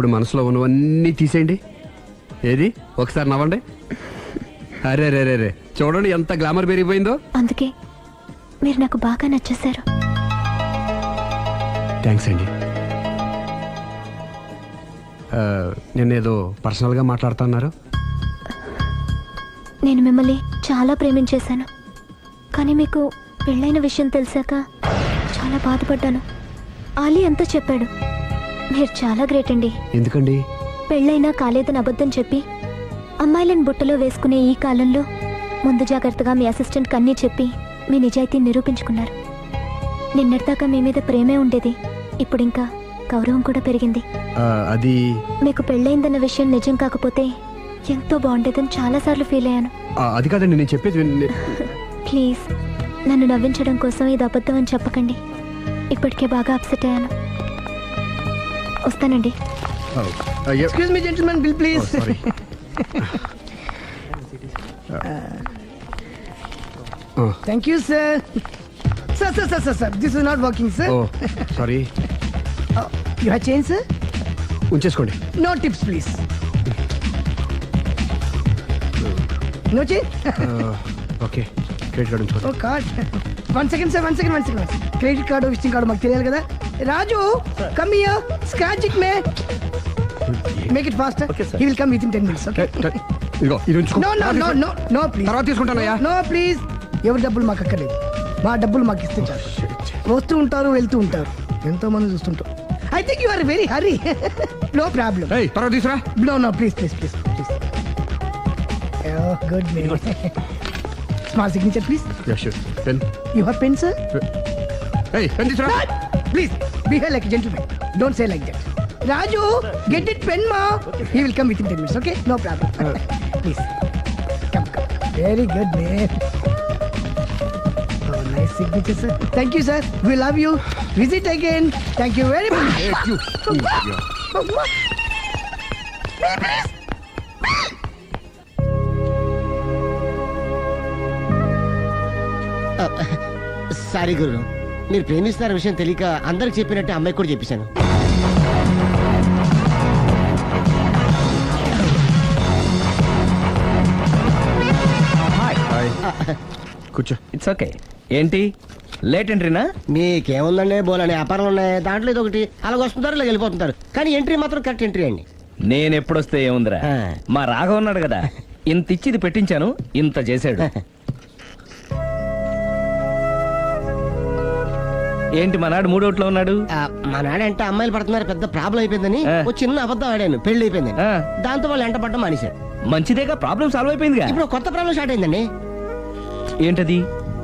ఇప్పుడు మనసులో ఉన్నవన్నీ తీసేయండి. ఏది ఒకసారి నవ్వండి. అరే రే రే రే, చూడండి ఎంత గ్లామర్ పెరిగిపోయిందో. అందుకే మీరు నాకు బాగా నచ్చేశారు. థ్యాంక్స్ అండి. నేనేదో పర్సనల్గా మాట్లాడుతున్నారు. నేను మిమ్మల్ని చాలా ప్రేమించేశాను, కానీ మీకు పెళ్ళైన విషయం తెలిసాక చాలా బాధపడ్డాను. ఆలీ అంతా చెప్పాడు. మీరు చాలా గ్రేట్ అండి. ఎందుకండి? పెళ్ళైనా కాలేదని అబద్ధం చెప్పి అమ్మాయిలను బుట్టలో వేసుకునే ఈ కాలంలో ముందు జాగ్రత్తగా మీ అసిస్టెంట్ కన్నీ చెప్పి మీ నిజాయితీ నిరూపించుకున్నారు. నిన్నటిదాకా మీ మీద ప్రేమే ఉండేది, ఇప్పుడు ఇంకా గౌరవం కూడా పెరిగింది. అది మీకు పెళ్ళైందన్న విషయం నిజం కాకపోతే ఎంతో బాగుండేదని చాలాసార్లు ఫీల్ అయ్యాను. అది కాదండి నేను చెప్పేది. ప్లీజ్ నన్ను నవ్వించడం కోసం ఇది అబద్ధం అని చెప్పకండి. ఇప్పటికే బాగా అప్సెట్ అయ్యాను. వస్తానండి. Excuse me gentlemen, bill please. Thank you sir. Sir this is not working sir. Sorry. You have change sir? ఉంచేసుకోండి. No tips please. No change. Okay, credit card ఉంచుకోండి. Oh card. One second sir, one second. Credit card visiting card మాకు తెలియాలి కదా. Raju, come here, scratch it may. Make it fast. He will come within 10 minutes. Okay. ఇదిగో ఇది ఉంచుకో. No please. తర్వాత తీసుకుంటానయ్యా. No please. ఎవరి డబ్బులు మాకు అక్కర్లేదు, మా డబ్బులు మాకు ఇస్తే చాలు. వస్తూ ఉంటారు, వెళ్తూ ఉంటారు, ఎంతో మంది చూస్తుంటారు. I think you are very hurry. No problem. తర్వాత తీసురా. No please. Good name. Small signature please. Pen. You have pen sir? Pen తీసురా. Please behave like a gentleman. Don't say like that. Raju, get it pen ma. He will come within 10 minutes. Okay, no problem. Please come. Very good man. Oh, nice signature sir. Thank you sir. We love you. Visit again. Thank you very much. Thank you. Sorry guru, మీరు ప్రేమిస్తున్న విషయం తెలియక అందరికి చెప్పినట్టు అమ్మాయి కూడా చెప్పేశాను. కూర్చో. It's okay. ఏంటి లేట్ ఎంట్రీనా? మీకేముందండి, బోలని వ్యాపారాలు ఉన్నాయి, దాంట్లో ఇది ఒకటి అలాగ వస్తుంటారు ఇలా వెళ్ళిపోతుంటారు, కానీ ఎంట్రీ మాత్రం కరెక్ట్ ఎంట్రీ అండి. నేను ఎప్పుడొస్తే ఏముందిరా, మా రాఘవ ఉన్నాడు కదా, ఇంత ఇచ్చి ఇది పెట్టించాను, ఇంత చేశాడు. ఏంటి మనాడు మూడోట్లో ఉన్నాడు? మా నాడంటే అమ్మాయిలు పడుతున్నారు, పెద్ద ప్రాబ్లం అయిపోయిందని ఒక చిన్న అబద్ధం ఆడాను, పెళ్లి అయిపోయింది. దాంతో వాళ్ళు ఎంట పడ్డం మానేశారు. మంచిదేగా, ప్రాబ్లం సాల్వ్ అయిపోయిందిగా. ఇప్పుడు కొత్త ప్రాబ్లం స్టార్ట్ అయిందండి. ఏంటది?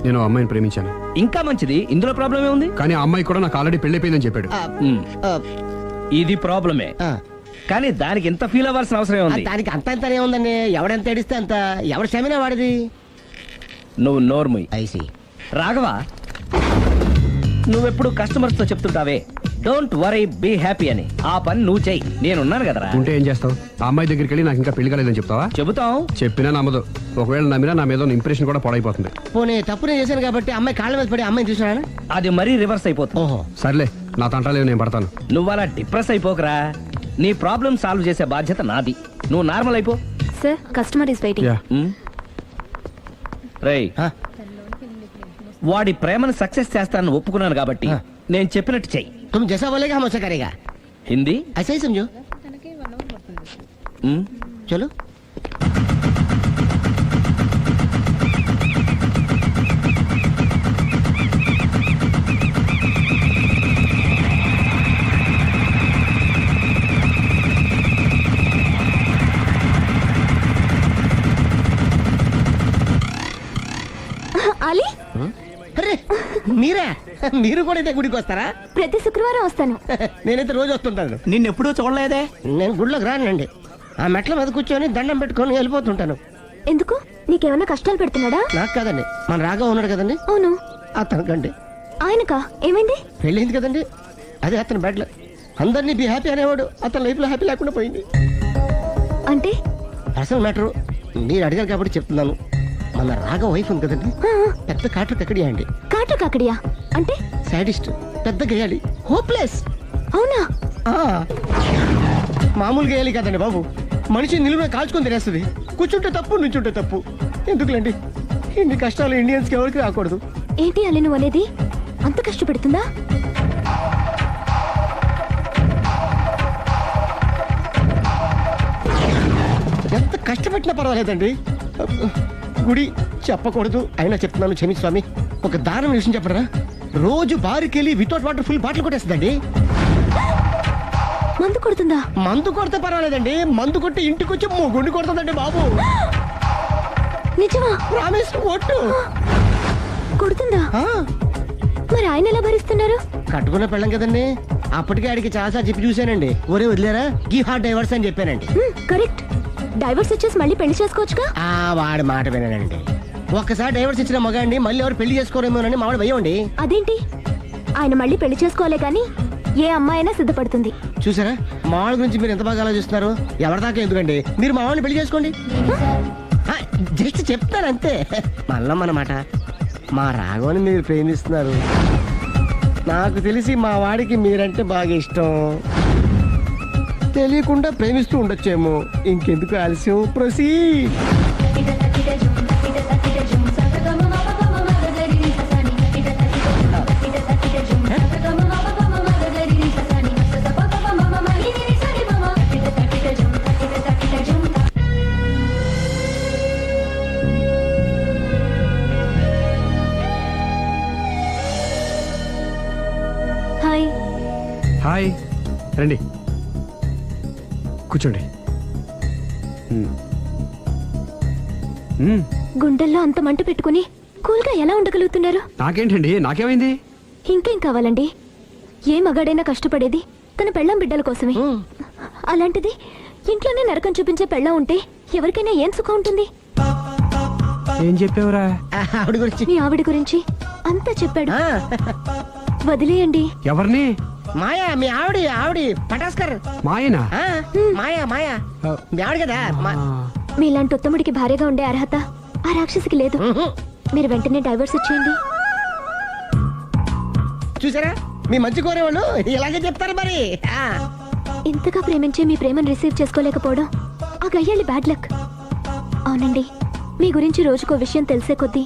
నేను అమ్మాయిని ప్రేమించాను. ఇంకా మంచిది, ఇందులో ప్రాబ్లం ఏముంది? కానీ ఆ అమ్మాయి కూడా నాకు ఆల్రెడీ పెళ్ళైపోయిందని చెప్పాడు. ఇది ప్రాబ్లమే, కానీ దానికి ఎంత ఫీల్ అవ్వాల్సిన అవసరం ఉంది? దానికి అంత ఎంత ఏముందండి, ఎవడెంత ఏడిస్తే అంత, ఎవరి క్షమేనా వాడిది. నువ్వు నోర్ముయ్. ఐసి రాఘవ, నువ్వెప్పుడు కస్టమర్స్ తో చెప్తుంటావే డోంట్ వరీ బీ హ్యాపీ అని, ఆ పని నువ్వు చెయ్యి, నేనున్నాను కదరా. ఉంటే ఏం చేస్తావు? ఆ అమ్మాయి దగ్గరికి వెళ్ళి నాకు ఇంకా పెళ్లి కాలేదని చెప్తావా? చెబుతాం. చెప్పినా నమ్మదు. ఒకవేళ నమ్మినా నా మీద ఇంప్రెషన్ కూడా పాడైపోతుంది. పోనీ తప్పు నేను చేశాను కాబట్టి అమ్మాయి కాళ్ళ మీద పడి అమ్మాయిని చూసినా అది మరీ రివర్స్ అయిపోతుంది. ఓహో సర్లే, నా తంటాలేవు, నేను పడతాను. నువ్వు అలా డిప్రెస్ అయిపోకరా, నీ ప్రాబ్లం సాల్వ్ చేసే బాధ్యత నాది, నువ్వు నార్మల్ అయిపో. Sir, customer is waiting. రేయ్, వాడి ప్రేమను సక్సెస్ చేస్తానని ఒప్పుకున్నాను కాబట్టి నేను చెప్పినట్టు చెయ్యి. तुम जैसा बोलेगा हम वैसा करेगा. హిందీ ऐसा ही समझो. चलो. ఆలీ, అరే మీరా, మీరు కూడా అయితే గుడికి వస్తారా? ప్రతి శుక్రవారం వస్తాను. నేనైతే రోజు వస్తుంటాను. నిన్నెప్పుడూ చూడలేదే. నేను గుడిలోకి రానండి, ఆ మెట్ల మీద కూర్చొని దండం పెట్టుకొని వెళ్ళిపోతుంటాను. ఎందుకు? నీకేమైనా కష్టాలు పెడుతున్నాడా? నాకు కాదండి, మన రాఘవ ఉన్నాడు కదండి, అవును. అతనికండి. ఆయనకా? ఏమైంది? పెళ్ళైంది కదండి, అదే అతని బెడ్లో అందరినీ బి హ్యాపీ అనేవాడు, అతని లైఫ్ లో హ్యాపీ లేకుండా పోయింది. అంటే పర్సనల్ మ్యాటర్, మీరు అడిగారు కాబట్టి చెప్తున్నాను. మన రాఘవ వైఫ్ ఉంది కదండి, పెద్ద కాటర్ కక్కడియా అండి. కాటు కాకడియా అంటే? సాడిస్ట్, పెద్ద గయాలి, హోప్లెస్. అవునా? మామూలుగా వేయాలి కదండి బాబు. మనిషి నిలువున కాల్చుకొని తినేస్తుంది. కూర్చుంటే తప్పు, నుంచుంటే తప్పు. ఎందుకులేండి, ఇన్ని కష్టాలు ఇండియన్స్కి ఎవరికి రాకూడదు. ఏంటి అల్లి నువ్వు అనేది? అంత కష్టపెడుతుందా? ఎంత కష్టపెట్టినా పర్వాలేదండి. గుడి చెప్పకూడదు అయినా చెప్తున్నాను, క్షమించు స్వామి. ఒక దారుణ విషయం చెప్పరా, రోజు బారుకెళ్ళి వితౌట్ వాటర్ ఫుల్ బాటిల్ కొట్టేస్తుందండి. మందు కొడుతుందా? మందు కొడితే పర్వాలేదండి, మందు కొట్టి ఇంటికి వచ్చి గుండి కొడుతుందండి బాబు. నిజమా? ప్రామిస్, ఒట్టు. కొడుతుందా? ఆ, మరి ఆయన ఎలా భరిస్తున్నారు? కట్టుకున్న పెళ్ళం కదండి. అప్పటికే ఆడికి చాలా చెప్పి చూశానండి. ఒరే వదిలేరా, గీ హార్ట్ డైవర్స్ అని చెప్పానండి. కరెక్ట్. డైవర్స్ ఇచ్చేసి మళ్ళీ పెళ్లి చేసుకోవచ్చుగా. ఆ వాడి మాట వినండి. ఒక్కసారి డైవర్స్ ఇచ్చిన మగాండి మళ్ళీ ఎవరు పెళ్లి చేసుకోరేమోనని మావాడు భయం. అదేంటి? ఆయన మళ్ళీ పెళ్లి చేసుకోలే కానీ ఏ అమ్మాయి అయినా సిద్ధపడుతుంది. చూసారా, మావాళ్ళ గురించి మీరు ఎంత బాగా ఆలోచిస్తున్నారు. ఎవరిదాకా ఎందుకండి, మీరు మావాడిని పెళ్లి చేసుకోండి. జస్ట్ చెప్తాను అంతే. మళ్ళం అన్నమాట, మా రాఘవని మీరు ప్రేమిస్తున్నారు. నాకు తెలిసి మా వాడికి మీరంటే బాగా ఇష్టం. తెలియకుండా ప్రేమిస్తూ ఉండొచ్చేమో. ఇంకెందుకు ఆలస్యం, ప్రొసీడ్. హాయ్. హాయ్, రండి కూర్చోండి. గుండెల్లో అంత మంట పెట్టుకుని కూల్గా ఎలా ఉండగలుగుతున్నారు? నాకేంటండి, నాకేమైంది? ఇంకేం కావాలండి? ఏ మగాడైనా కష్టపడేది తన పెళ్ళాం బిడ్డల కోసమే. అలాంటిది ఇంట్లోనే నరకం చూపించే పెళ్ళాం ఉంటే ఎవరికైనా ఏం సుఖం ఉంటుంది? ఏం చెప్పావురా? ఆవిడ గురించి మీ ఆవిడ గురించి అంతా చెప్పాడు. వదిలేయండి. ఎవరిని? మాయా, మీ ఆవిడ పటాస్కర్. మాయనా? మాయా మీ ఆవిడ కదా. మీలాంటి ఉత్తముడికి భార్యగా ఉండే అర్హత ఆ రాక్షసికి లేదు. మీరు వెంటనే డైవర్స్ ఇచ్చేయండి. చూసారా, మీ మంచి కోరేవాళ్ళు ఇలాగే చెప్తారు మరి. ఇంతగా ప్రేమించే మీ ప్రేమను రిసీవ్ చేసుకోలేకపోవడం ఆ గయ్యాళ్ళి బ్యాడ్ లక్. అవునండి, మీ గురించి రోజుకో విషయం తెలిసే కొద్దీ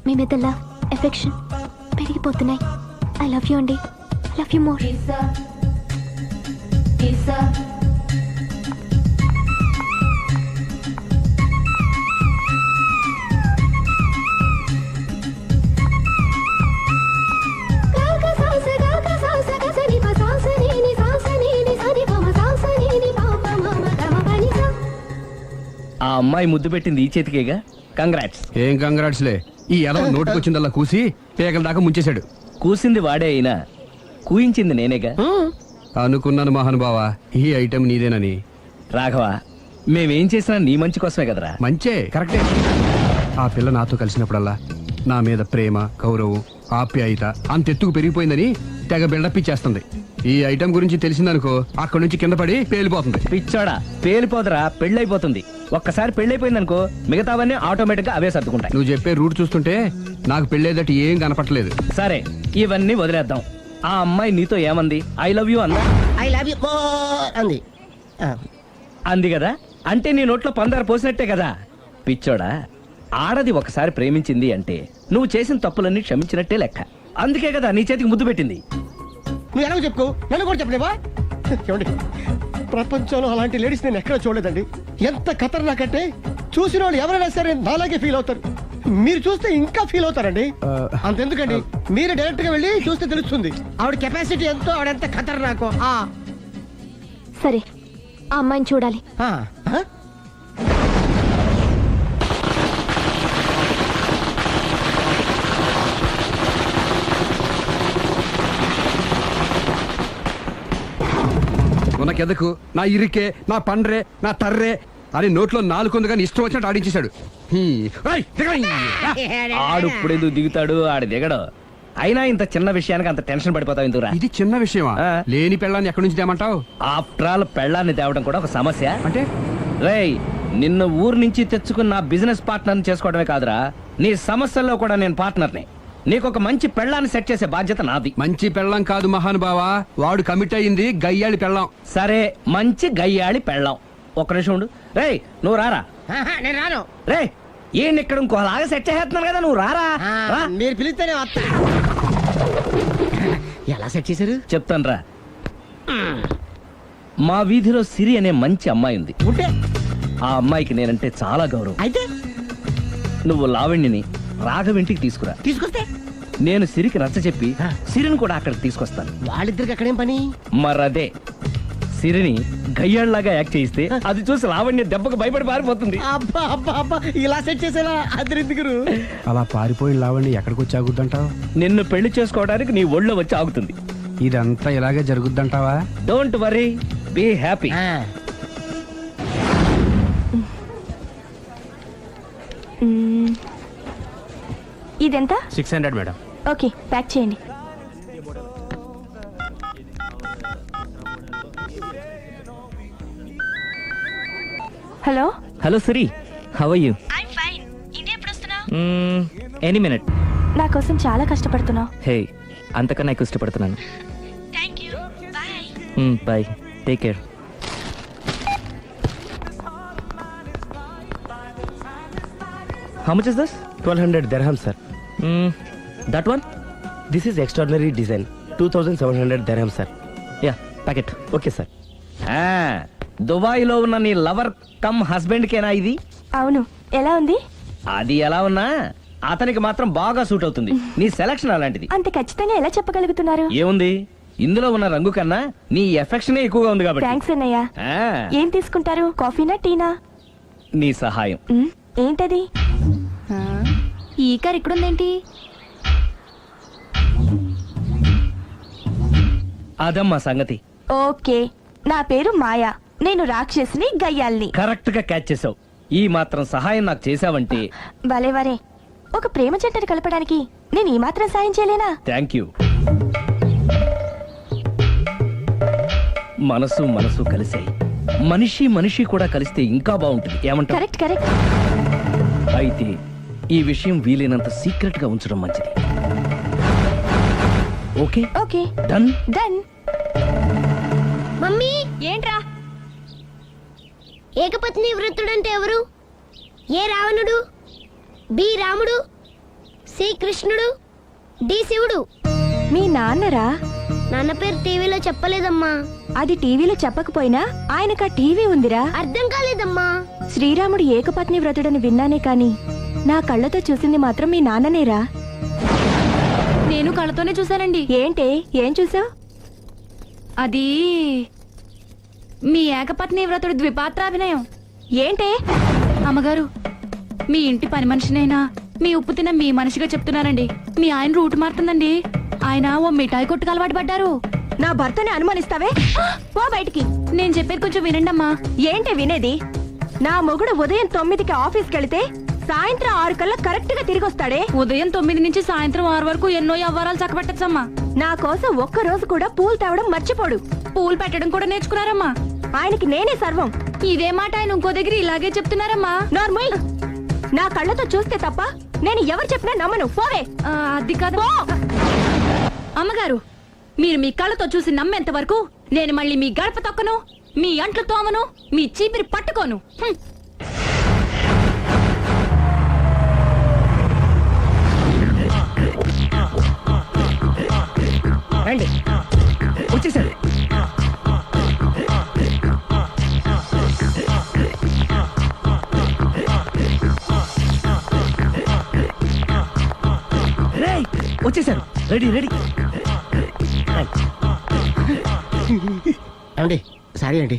మీ మీద లవ్, ఎఫెక్షన్ పెరిగిపోతున్నాయి. ఐ లవ్ యూ అండి. I love you more. ఆ అమ్మాయి ముద్దు పెట్టింది ఈ చేతికేగా. కంగ్రాట్స్. ఏం కంగ్రాట్స్లే, ఈ ఎదవ నోటికొచ్చిందల్లా కూసి పేకల దాకా ముంచేశాడు. కూసింది వాడే అయినా కూయించింది నేనేగా. అనుకున్నాను మహానుభావా, ఈ ఐటెం నీదేనని. రాఘవ, మేమేం చేసినా నీ మంచి కోసమే కదరా. మంచే, కరెక్టే. ఆ పిల్ల నాతో కలిసినప్పుడల్లా నా మీద ప్రేమ, గౌరవం, ఆప్యాయత అంతెత్తుకు పెరిగిపోయిందని తెగ బిల్డప్ ఇచ్చేస్తుంది. ఈ ఐటెం గురించి తెలిసిందనుకో, అక్కడి నుంచి కింద పడి పేలిపోతుంది. పిచ్చోడా, పేలిపోదరా, పెళ్ళైపోతుంది. ఒక్కసారి పెళ్ళైపోయిందనుకో మిగతావన్నీ ఆటోమేటిక్ గా అవే సర్దుకుంటాయి. నువ్వు చెప్పే రూట్ చూస్తుంటే నాకు పెళ్ళేదట ఏం కనపట్లేదు. సరే, ఇవన్నీ వదిలేద్దాం. ఆ అమ్మాయి నీతో ఏమంది? ఐ లవ్ యూ అందా? ఐ లవ్ యూ అంది. అంది కదా, అంటే నీ నోట్లో పందారు పోసినట్టే కదా. పిచ్చోడా, ఆడది ఒకసారి ప్రేమించింది అంటే నువ్వు చేసిన తప్పులన్నీ క్షమించినట్టే లెక్క. అందుకే కదా నీ చేతికి ముద్దు పెట్టింది. నువ్వు ఎలాగో చెప్పుకో, నన్ను కూడా చెప్పలేవా? చూడండి, ప్రపంచంలో అలాంటి లేడీస్ నేను ఎక్కడ చూడలేదండి. ఎంత ఖతర్నాకంటే చూసిన వాళ్ళు ఎవరైనా సరే నాలాగే ఫీల్ అవుతారు. మీరు చూస్తే ఇంకా ఫీల్ అవుతారండి. అంతెందుకండి, మీరు డైరెక్ట్ గా వెళ్ళి చూస్తే తెలుస్తుంది ఆవిడ కెపాసిటీ ఎంతో, ఆవిడ ఎంత ఖతర్నాకో. సరే, ఆ అమ్మాయిని చూడాలి. ఉనకెదకు, నా ఇరికే, నా పండ్రే, నా తర్రే అని నోట్లో నాలుగు కానీ ఇష్టం వచ్చినట్టు ఆడించేశాడు. ఆడు ఇప్పుడు ఎందుకు దిగుతాడు, ఆడు దిగడు. అయినా ఇంత చిన్న విషయానికి అంత టెన్షన్ పడిపోతావు ఎందుకురా? ఇది చిన్న విషయమా? లేని పెళ్ళాన్ని ఎక్కడి నుంచి తేమంటావు? ఆఫ్టర్ ఆల్ పెళ్ళాన్ని తేవడం కూడా ఒక సమస్య అంటే. రేయ్, నిన్ను ఊరు నుంచి తెచ్చుకున్న నా బిజినెస్ పార్ట్నర్ చేసుకోవడమే కాదురా, నీ సమస్యల్లో కూడా నేను పార్ట్నర్ని. నీకు ఒక మంచి పెళ్ళాన్ని సెట్ చేసే బాధ్యత నాది. మంచి పెళ్ళం కాదు మహానుభావా, వాడు కమిట్ అయింది గయ్యాళి పెళ్ళం. సరే, మంచి గయ్యాళి పెళ్ళాం. ఒక్క నిమిషం ఉండు. రేయ్, నువ్వు రారా. నేను రాను. రే, ఈయన ఇక్కడ ఇంకోలాగా సెట్ చేస్తున్నాను కదా, నువ్వు రారా. రా. మీరు పిలిస్తేనే వస్తా. ఎలా సెట్ చేశారు? చెప్తాను రా. మా వీధిలో సిరి అనే మంచి అమ్మాయి ఉంది. ఉంటే ఆ అమ్మాయికి నేనంటే చాలా గౌరవం. అయితే నువ్వు లావణ్యని రాఘవింటికి తీసుకురా. తీసుకొస్తే నేను సిరికి నచ్చ చెప్పి సిరిని కూడా అక్కడికి తీసుకొస్తాను. వాళ్ళిద్దరికి అక్కడేం పని? మరదే, సిరిని గయ్యాళ్ళలాగా యాక్ట్ చేయిస్తే అది చూసి లావణ్య దెబ్బకు భయపడి పారిపోతుంది. అబ్బా అబ్బా అబ్బా, ఇలా సెట్ చేసేలా అద్దరిద్దరు. అలా పారిపోయిన లావండి ఎక్కడికి వచ్చి ఆగుద్దంటావు? నిన్ను పెళ్లి చేసుకోవడానికి నీ ఒళ్ళో వచ్చి ఆగుతుంది. ఇదంతా ఇలాగే జరుగుద్దంటావా? Don't worry, be happy. ఇదెంత? 600 మేడం. ఓకే, ప్యాక్ చేయండి. Hello. Hello Siri, how are you? I'm fine. India ఎప్పుడు వస్తున్నావు? Any minute. నా కోసం చాలా కష్టపడుతున్నావు. హే, అంతకన్నా ఎక్కువ ఇష్టపడుతున్నాను. Thank you. Bye. Bye, take care. How much is this? 1200 dirhams, sir. That one? This is extraordinary design. 2700 dirhams, sir. Yeah, pack it. Okay, sir. Dubai లో ఉన్న నీ లవర్ కమ్ హస్బెండ్ కేనా ఇది? అవును. ఎలా ఉంది? అది ఎలా ఉన్నా అతనికి మాత్రం బాగా సూట్ అవుతుంది. నీ సెలక్షన్ అలాంటిది. అంత ఖచ్చితంగా ఎలా చెప్పగలుగుతున్నారు? ఏముంది, ఇందులో ఉన్న రంగు కన్నా నీ ఎఫెక్షనే ఎక్కువగా ఉంది కాబట్టి. థ్యాంక్స్ అన్నయ్య. ఆ, ఏం తీసుకుంటారు? కాఫీనా, టీనా? నీ సహాయం. ఏంటది? ఈ కార్ ఇక్కడుందేంటి? అదమ్మా సంగతి. ఓకే, నా పేరు మాయా. నేను రాక్షసిని, గయ్యాల్ని. కరెక్ట్ గా క్యాచ్ చేసావు. ఈ మాత్రం సహాయం నాకు చేసావంటే. భలే వరే. ఒక ప్రేమ జంటని కలపడానికి నేను ఈ మాత్రం సాయం చేయలేనా? Thank you. మనసు మనసు కలిసాయి, మనిషి మనిషి కూడా కలిస్తే ఇంకా బాగుంటుంది. ఏమంటావు? Correct correct. అయితే ఈ విషయం వీలైనంత సీక్రెట్ గా ఉంచడం మంచిది. Okay okay, done. Done. Mummy, ఏంట్రా? ఏకపత్ని వృత్తుడంటే ఎవరు? ఏ రావణుడు, బి రాముడు, సి కృష్ణుడు, డి శివుడు. మీ నాన్నరా? నాన్న పేరు టీవీలో చెప్పలేదమ్మా. అది టీవీలో చెప్పకపోయినా ఆయనకా టీవీ ఉందిరా. అర్థం కాలేదమ్మా. శ్రీరాముడు ఏకపత్ని వ్రతుడని విన్నానే కాని నా కళ్ళతో చూసింది మాత్రం మీ నాన్ననేరా. నేను కళ్ళతోనే చూశానండి. ఏంటే, ఏం చూసావు? అది మీ ఏకపత్ని వ్రతుడి ద్విపాత్రాభినయం. ఏంటే? అమ్మగారు, మీ ఇంటి పని మనిషినైనా మీ ఉప్పు తిన్న మీ మనిషిగా చెప్తున్నానండి. మీ ఆయన రూట్ మారుతుందండి. ఆయన ఓ మిఠాయి కొట్టుకు అలవాటు పడ్డారు. నా భర్తని అనుమానిస్తావే? పో బయటికి. నేను చెప్పేది కొంచెం వినండి అమ్మా. ఏంటి వినేది? నా మొగుడు ఉదయం 9కి ఆఫీస్కి వెళితే సాయంత్రం 6 కల్లా కరెక్ట్ గా తిరిగి వస్తాడే. ఉదయం 9 నుంచి సాయంత్రం 6 వరకు ఎన్నో వ్యవహారాలు చక్కబెట్టచ్చమ్మా. నా కోసం ఒక్క రోజు కూడా పూలు తేవడం మర్చిపోడు. పూలు పెట్టడం కూడా నేర్చుకున్నారమ్మా. ఆయనకి నేనే సర్వం. ఇదే మాట ఆయన ఇంకో దగ్గర ఇలాగే చెప్తున్నారమ్మా. నార్మల్. నా కళ్ళతో చూస్తే తప్ప నేను ఎవరు చెప్పినా నమ్మను. పోవే. అది కాదు అమ్మగారు. మీరు మీ కళ్ళతో చూసి నమ్మేంత వరకు నేను మళ్ళీ మీ గడప తొక్కను, మీ అంట్లు తోమను, మీ చీపిరి పట్టుకోను. రండి, వచ్చేసారు. రేయ్, వచ్చేసారు. Ready ready. అండి సారీ అండి,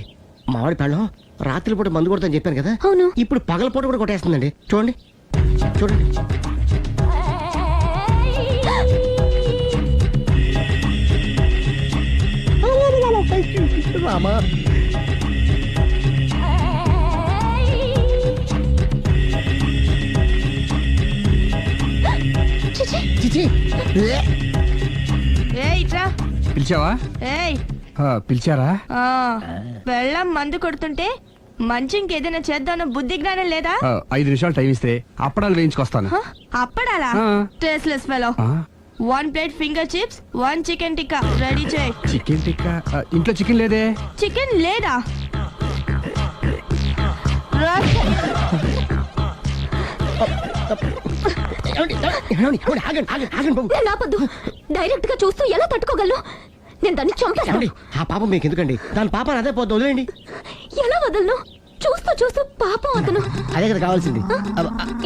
మామిడి పళ్ళం రాత్రిపూట మందు కొడతాను చెప్పాను కదా. అవును. ఇప్పుడు పగలపూట కూడా కొట్టేస్తుందండి. చూడండి చూడండి. రామా, చిచి. పిలిచావా? పిలిచారా? వెళ్ళం మందు కొడుతుంటే మంచి ఇంకేదైనా చేద్దామన్న బుద్ధి జ్ఞానం లేదా 5 నిమిషాలు టైం ఇస్తే అప్పడాలు వేయించుకొస్తాను. హ? అప్పడాలా ఆ. Tasteless fellow. ఆ, 1 plate finger chips, 1 chicken tikka ready చేయి. చికెన్ టిక్కా ఇంట్లో చికెన్ లేదే. చికెన్ లేదా? ఆగండి బాబు. నేను ఆపొద్దు. డైరెక్ట్ గా చూస్తూ ఎలా తట్టుకోగలను? నేను దాన్ని చంపేస్తాను. ఏమండి? ఆ పాపం మీకు ఎందుకండి? దాని పాప అదే పోతుంది, వదిలేండి. ఎలా వదలను? చూస్తూ చూస్తూ పాపం అతను. అదే కదా కావాల్సింది.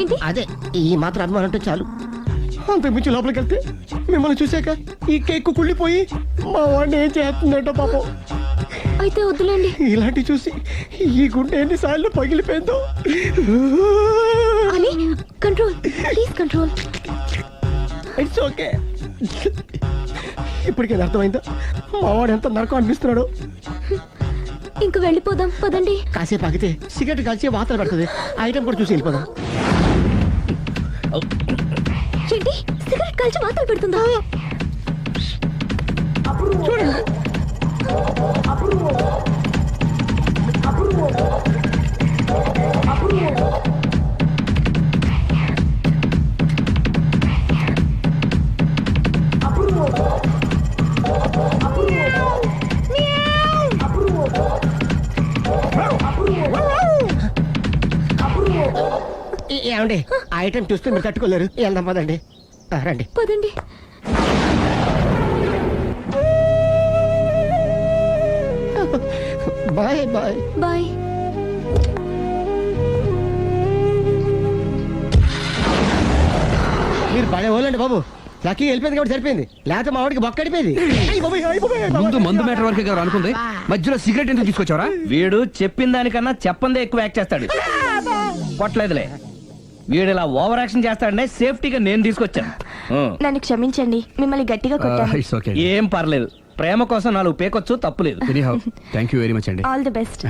ఏంటి? అదే ఈ మాత్రం అభిమానం అంటే చాలు. అంతకు మించి లోపలికి వెళ్తే మిమ్మల్ని చూసాక ఈ కేక్ కుళ్ళిపోయి మా వాడిని ఏం చేస్తుందంటో పాపం. అయితే వద్దులేండి. ఇలాంటి చూసి ఈ గుండె ఎన్నిసార్లు పగిలిపోయిందో. అని control, please control. It's okay. ఇప్పటికే అర్థమైందా మా వాడు ఎంత నరకం అనిపిస్తున్నాడు? ఇంక వెళ్ళిపోదాం పదండి. కాసేపు ఆగితే సిగరెట్ కాల్చి వాతలు పడుతుంది. ఆ ఐటమ్ కూడా చూసి వెళ్ళిపోదాం. ఏంటి సిగరెట్ కాల్చి వాతలు పెడుతుందా? చూడండి. ఏమండి ఆ ఐటమ్ చూస్తే మీరు తట్టుకోలేరు. వెళ్దాం పదండి. రండి. పదండి. Bye bye. బాయ్. మీరు పడే వాళ్ళండి బాబు. లక్కీ వెళ్ళిపోయింది కాబట్టి సరిపోయింది. లేకపోతే మా వాడికి బొక్క అడిపోయింది. ముందు మందు మ్యాటర్ వరకే కదా అనుకుంది. మధ్యలో సిగరెట్ ఎందుకు తీసుకొచ్చావరా? వీడు చెప్పిన దానికన్నా చెప్పందే ఎక్కువ యాక్ట్ చేస్తాడు. కొట్టలేదులే. వీడు ఇలా ఓవర్ యాక్షన్ చేస్తాడనే సేఫ్టీగా నేను తీసుకొచ్చాను. నన్ను క్షమించండి, మిమ్మల్ని గట్టిగా కొట్టాను. It's okay. ఏం పర్లేదు. ప్రేమ కోసం 4 పేకొచ్చు, తప్పులేదు. Anyhow thank you very much అండి. All the best.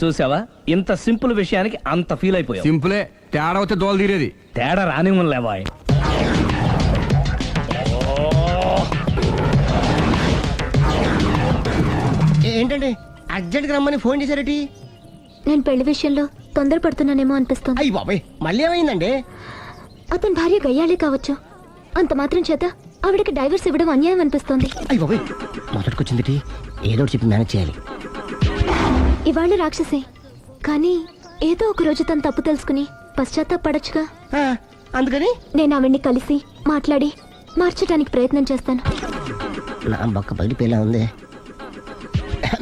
చూసావా, ఇంత సింపుల్ విషయానికి అంత ఫీల్ అయిపోయావు. సింపులే, తేడా వస్తే దోలు తీరేది. తేడా రాని లేవాయ్. ఏంటండి అర్జెంట్ గా రమ్మని ఫోన్ చేశారటి? నేను పెళ్లి విషయంలో తొందరపడుతున్నానేమో అనిపిస్తుంది. అయ్యి బాబాయ్, మళ్ళీ ఏమైందండి? అతని భార్య గయ్యాలే కావచ్చు. అంత మాత్రం చేత ఆవిడకి డైవర్స్ ఇవ్వడం అన్యాయం అనిపిస్తోంది. అయ్యి బాబాయ్, మొదటికొచ్చింది ఏదో ఒకటి చెప్పి మేనేజ్ చేయాలి. ఇవాళ రాక్షసే, కానీ ఏదో ఒక రోజు తను తప్పు తెలుసుకుని పశ్చాత్తాపడొచ్చుగా. అందుకని నేను ఆవిడ్ని కలిసి మాట్లాడి మార్చడానికి ప్రయత్నం చేస్తాను. నా బొక్క బయటిపోయేలా ఉంది.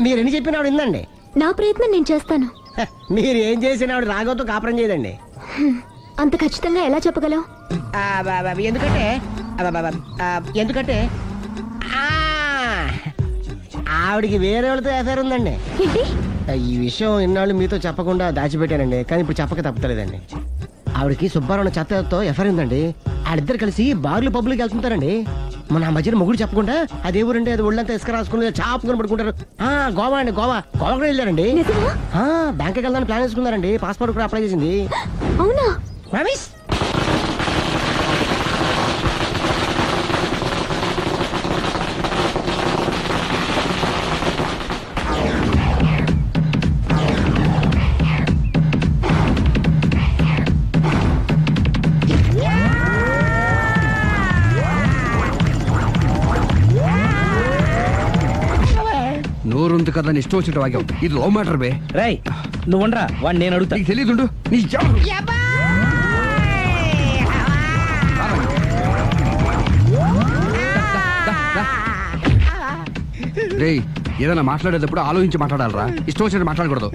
మీరు ఎన్ని చెప్పిన ఆవిడ ఇందండి. నా ప్రయత్నం నేను చేస్తాను. మీరు ఏం చేసిన ఆవిడ రాగోతో కాపురం చేయదండి. అంత ఖచ్చితంగా ఎలా చెప్పగలవు? ఎందుకంటే ఎందుకంటే ఆవిడికి వేరే వాళ్ళతో ఎఫైర్ ఉందండి. ఏంటి? ఈ విషయం ఇన్నాళ్ళు మీతో చెప్పకుండా దాచిపెట్టానండి, కానీ ఇప్పుడు చెప్పక తప్పలేదండి. ఆవిడకి సుబ్బారావు చెత్తతో ఎఫైర్ ఉందండి. వాళ్ళిద్దరు కలిసి బార్లు పబ్లిక్ వెళ్తుంటారండి. మన ఆ మధ్యన మొగుడు చెప్పకుండా అదే ఊరండి, అది ఒళ్ళంతా ఇసుక రాసుకుని చాపుకొని పడుకుంటారు. గోవా అండి, గోవా కూడా వెళ్ళారండి. నిజమా? బ్యాంక్కి వెళ్దామని ప్లాన్ వేసుకున్నారండి. పాస్పోర్ట్ కూడా అప్లై చేసింది. అవునా? రమేష్ నోరుంది కదా ఇష్టం వచ్చినట్టు వాగావు. ఇది లవ్ మ్యాటర్ బే. రై నువ్వు ఉండరా, వాడు నేను అడుగుతా. నీకు తెలియదుండు. నీ రేయ్, ఏదైనా మాట్లాడేటప్పుడు ఆలోచించి మాట్లాడాలరా. ఇష్టం వచ్చినట్టు మాట్లాడకూడదు.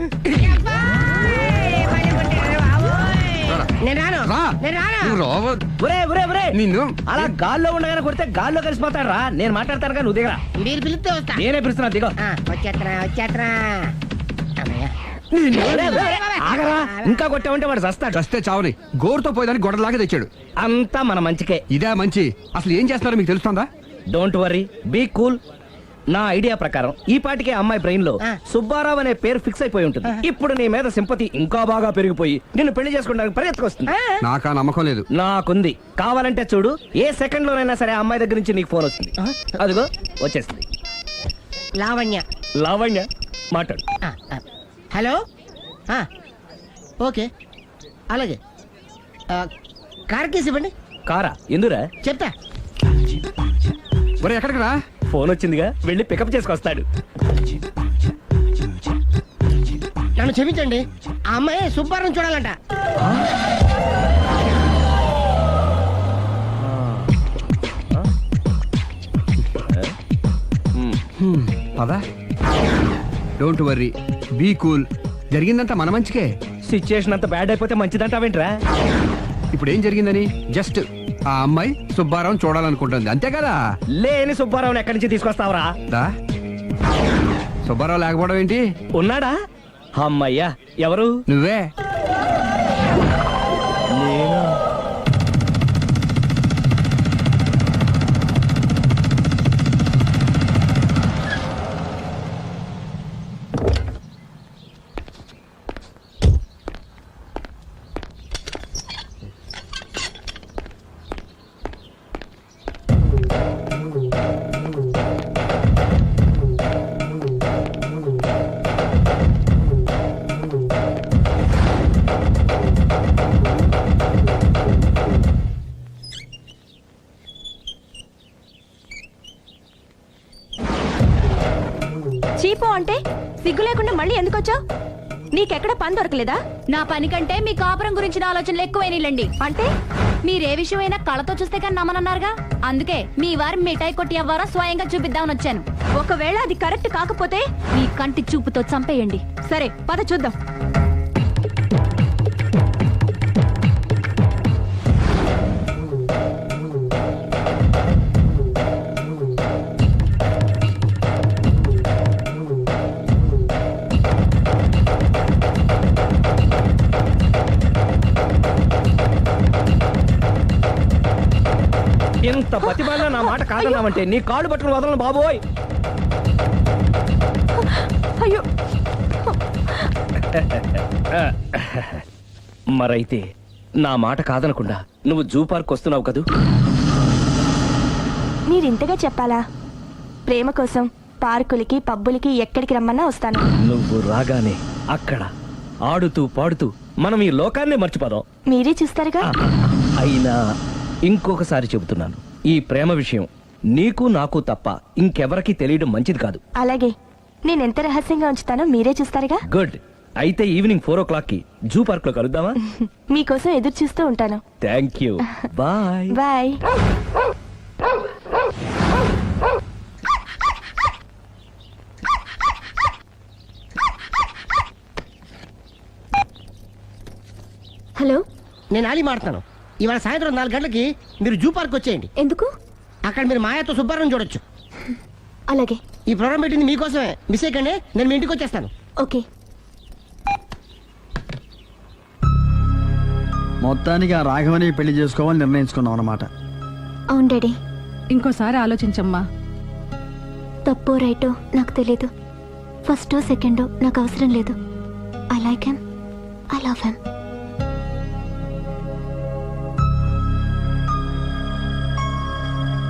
రా. నువ్వు రావ. ఒరే ఒరే ఒరే, నిన్ను అలా గాల్లో ఉండగానే కొడితే గాల్లో కలిసిపోతాడు రా. నేను మాట్లాడతాను కానీ నువ్వు దిగరా. మీరు పిలిస్తే వస్తా. నేనే పిలుస్తున్నా, దిగో. వచ్చేత్తరా. ఆగరా, ఇంకా కొట్టామంటే వాడు చస్తాడు. చస్తే చావని గోరుతో పోయేదాన్ని గొడవలాగా తెచ్చాడు. అంతా మన మంచికే. ఇదే మంచి. అసలు ఏం చేస్తారో మీకు తెలుస్తుందా? Don't worry, be cool. నా ఐడియా ప్రకారం ఈ పాటికే అమ్మాయి బ్రెయిన్ లో సుబ్బారావు అనే పేరు ఫిక్స్ అయిపోయి ఉంటుంది. ఇప్పుడు నీ మీద సింపతి ఇంకా బాగా పెరిగిపోయి నిన్ను పెళ్లి చేసుకోవడానికి పరిగెత్తుకొస్తుంది. నాకా నమ్మకం లేదు. నాకుంది. కావాలంటే చూడు, ఏ సెకండ్ లోనైనా సరే అమ్మాయి దగ్గర నుంచి నీకు ఫోన్ వస్తుంది. అదిగో వచ్చేస్తుంది. లావణ్య. లావణ్య మాట్లాడు. హలో ఓకే అలాగే కార్ కేసు ఇవ్వండి. కారా ఎందురా? చెప్తా. ఒరే ఎక్కడికి రా? ఫోన్ వచ్చిందిగా, వెళ్ళి పికప్ చేసుకొస్తాడు. నన్ను క్షమించండి, ఆ అమ్మాయి సుబ్బారం చూడాలంట. పదా, డోంట్ వర్రీ, బీ కూల్. జరిగిందంతా మన మంచికే. సిచ్యుయేషన్ అంత బ్యాడ్ అయిపోతే మంచిదంటావేంట్రా? ఇప్పుడు ఏం జరిగిందని? జస్ట్ ఆ అమ్మాయి సుబ్బారావు చూడాలనుకుంటుంది, అంతే కదా? లేని సుబ్బారావుని ఎక్కడి నుంచి తీసుకొస్తావరా? దా, సుబ్బారావు లేకపోవడం ఏంటి? ఉన్నాడా? అమ్మయ్యా, ఎవరు? నువ్వే. చీపో అంటే సిగ్గు లేకుండా మళ్ళీ ఎందుకు వచ్చావు? నీకెక్కడ పని దొరకలేదా? నా పని కంటే మీ కాపురం గురించిన ఆలోచనలు ఎక్కువైనాయిలండి. అంటే మీరే విషయమైనా కళ్ళతో చూస్తే కానీ నమ్మనన్నారుగా, అందుకే మీ వారి మిఠాయి కొట్టి అవ్వారా స్వయంగా చూపిద్దామని వచ్చాను. ఒకవేళ అది కరెక్ట్ కాకపోతే మీ కంటి చూపుతో చంపేయండి. సరే పద చూద్దాం. ఎంత బతిమాలినా నా మాట కాదన్నావంటే నీ కాళ్ళు పట్టుకుని వదలను బాబోయ్. అయ్యో, మరైతే నా మాట కాదనకుండా నువ్వు జూ పార్క్ వస్తున్నావు కదూ? మీరింతగా చెప్పాలా? ప్రేమ కోసం పార్కులకి పబ్బులకి ఎక్కడికి రమ్మన్నా వస్తాను. నువ్వు రాగానే అక్కడ ఆడుతూ పాడుతూ మనం ఈ లోకాన్నే మర్చిపోదాం. మీరే చూస్తారుగా. అయినా ఇంకొకసారి చెబుతున్నాను, ఈ ప్రేమ విషయం నీకు నాకు తప్ప ఇంకెవరికి తెలియడం మంచిది కాదు. అలాగే, నేనెంత రహస్యంగా ఉంచుతానో మీరే చూస్తారుగా. గుడ్. అయితే ఈవినింగ్ 4 o'clock కి జూ పార్క్ లో కలుద్దామా? మీకోసం ఎదురు చూస్తూ ఉంటాను. Thank you. Bye bye. Hello, నేను ఆలి మాడుతున్నాను. ఇవాళ సాయంత్రం 4 గంటలకి మీరు జూ పార్క్ వచ్చేయండి. ఎందుకు? అక్కడ మీరు మాయాతో సుబ్బారం చూడొచ్చు. అలాగే. ఈ ప్రోగ్రామ్ పెట్టింది మీకోసమే, మిస్ అయ్యకండి. నేను మీ ఇంటికి వచ్చేస్తాను. ఓకే. మొత్తానికి ఆ రాఘవని పెళ్లి చేసుకోవాలని నిర్ణయించుకున్నాం అన్నమాట. అవును డాడీ. ఇంకోసారి ఆలోచించమ్మా. తప్పో రైటో నాకు తెలీదు. ఫస్టో సెకండో నాకు అవసరం లేదు. I like him, I love him.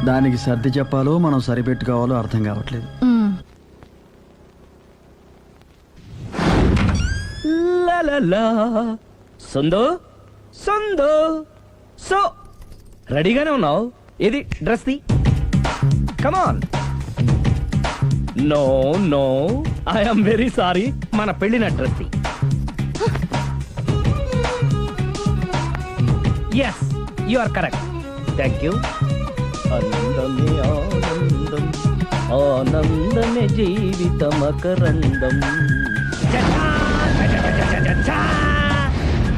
దానికి సర్ది చెప్పాలో మనం సరిపెట్టుకోవాలో అర్థం కావట్లేదు. సందో సందో సో రెడీగానే ఉన్నావు? ఏది డ్రెస్ ది? Come on. No no, I'm very sorry, మన పెళ్లిన డ్రెస్ ది. Yes, you are correct. Thank you. ఆనందమే ఆనందం, ఆనందమే జీవితమకరందం.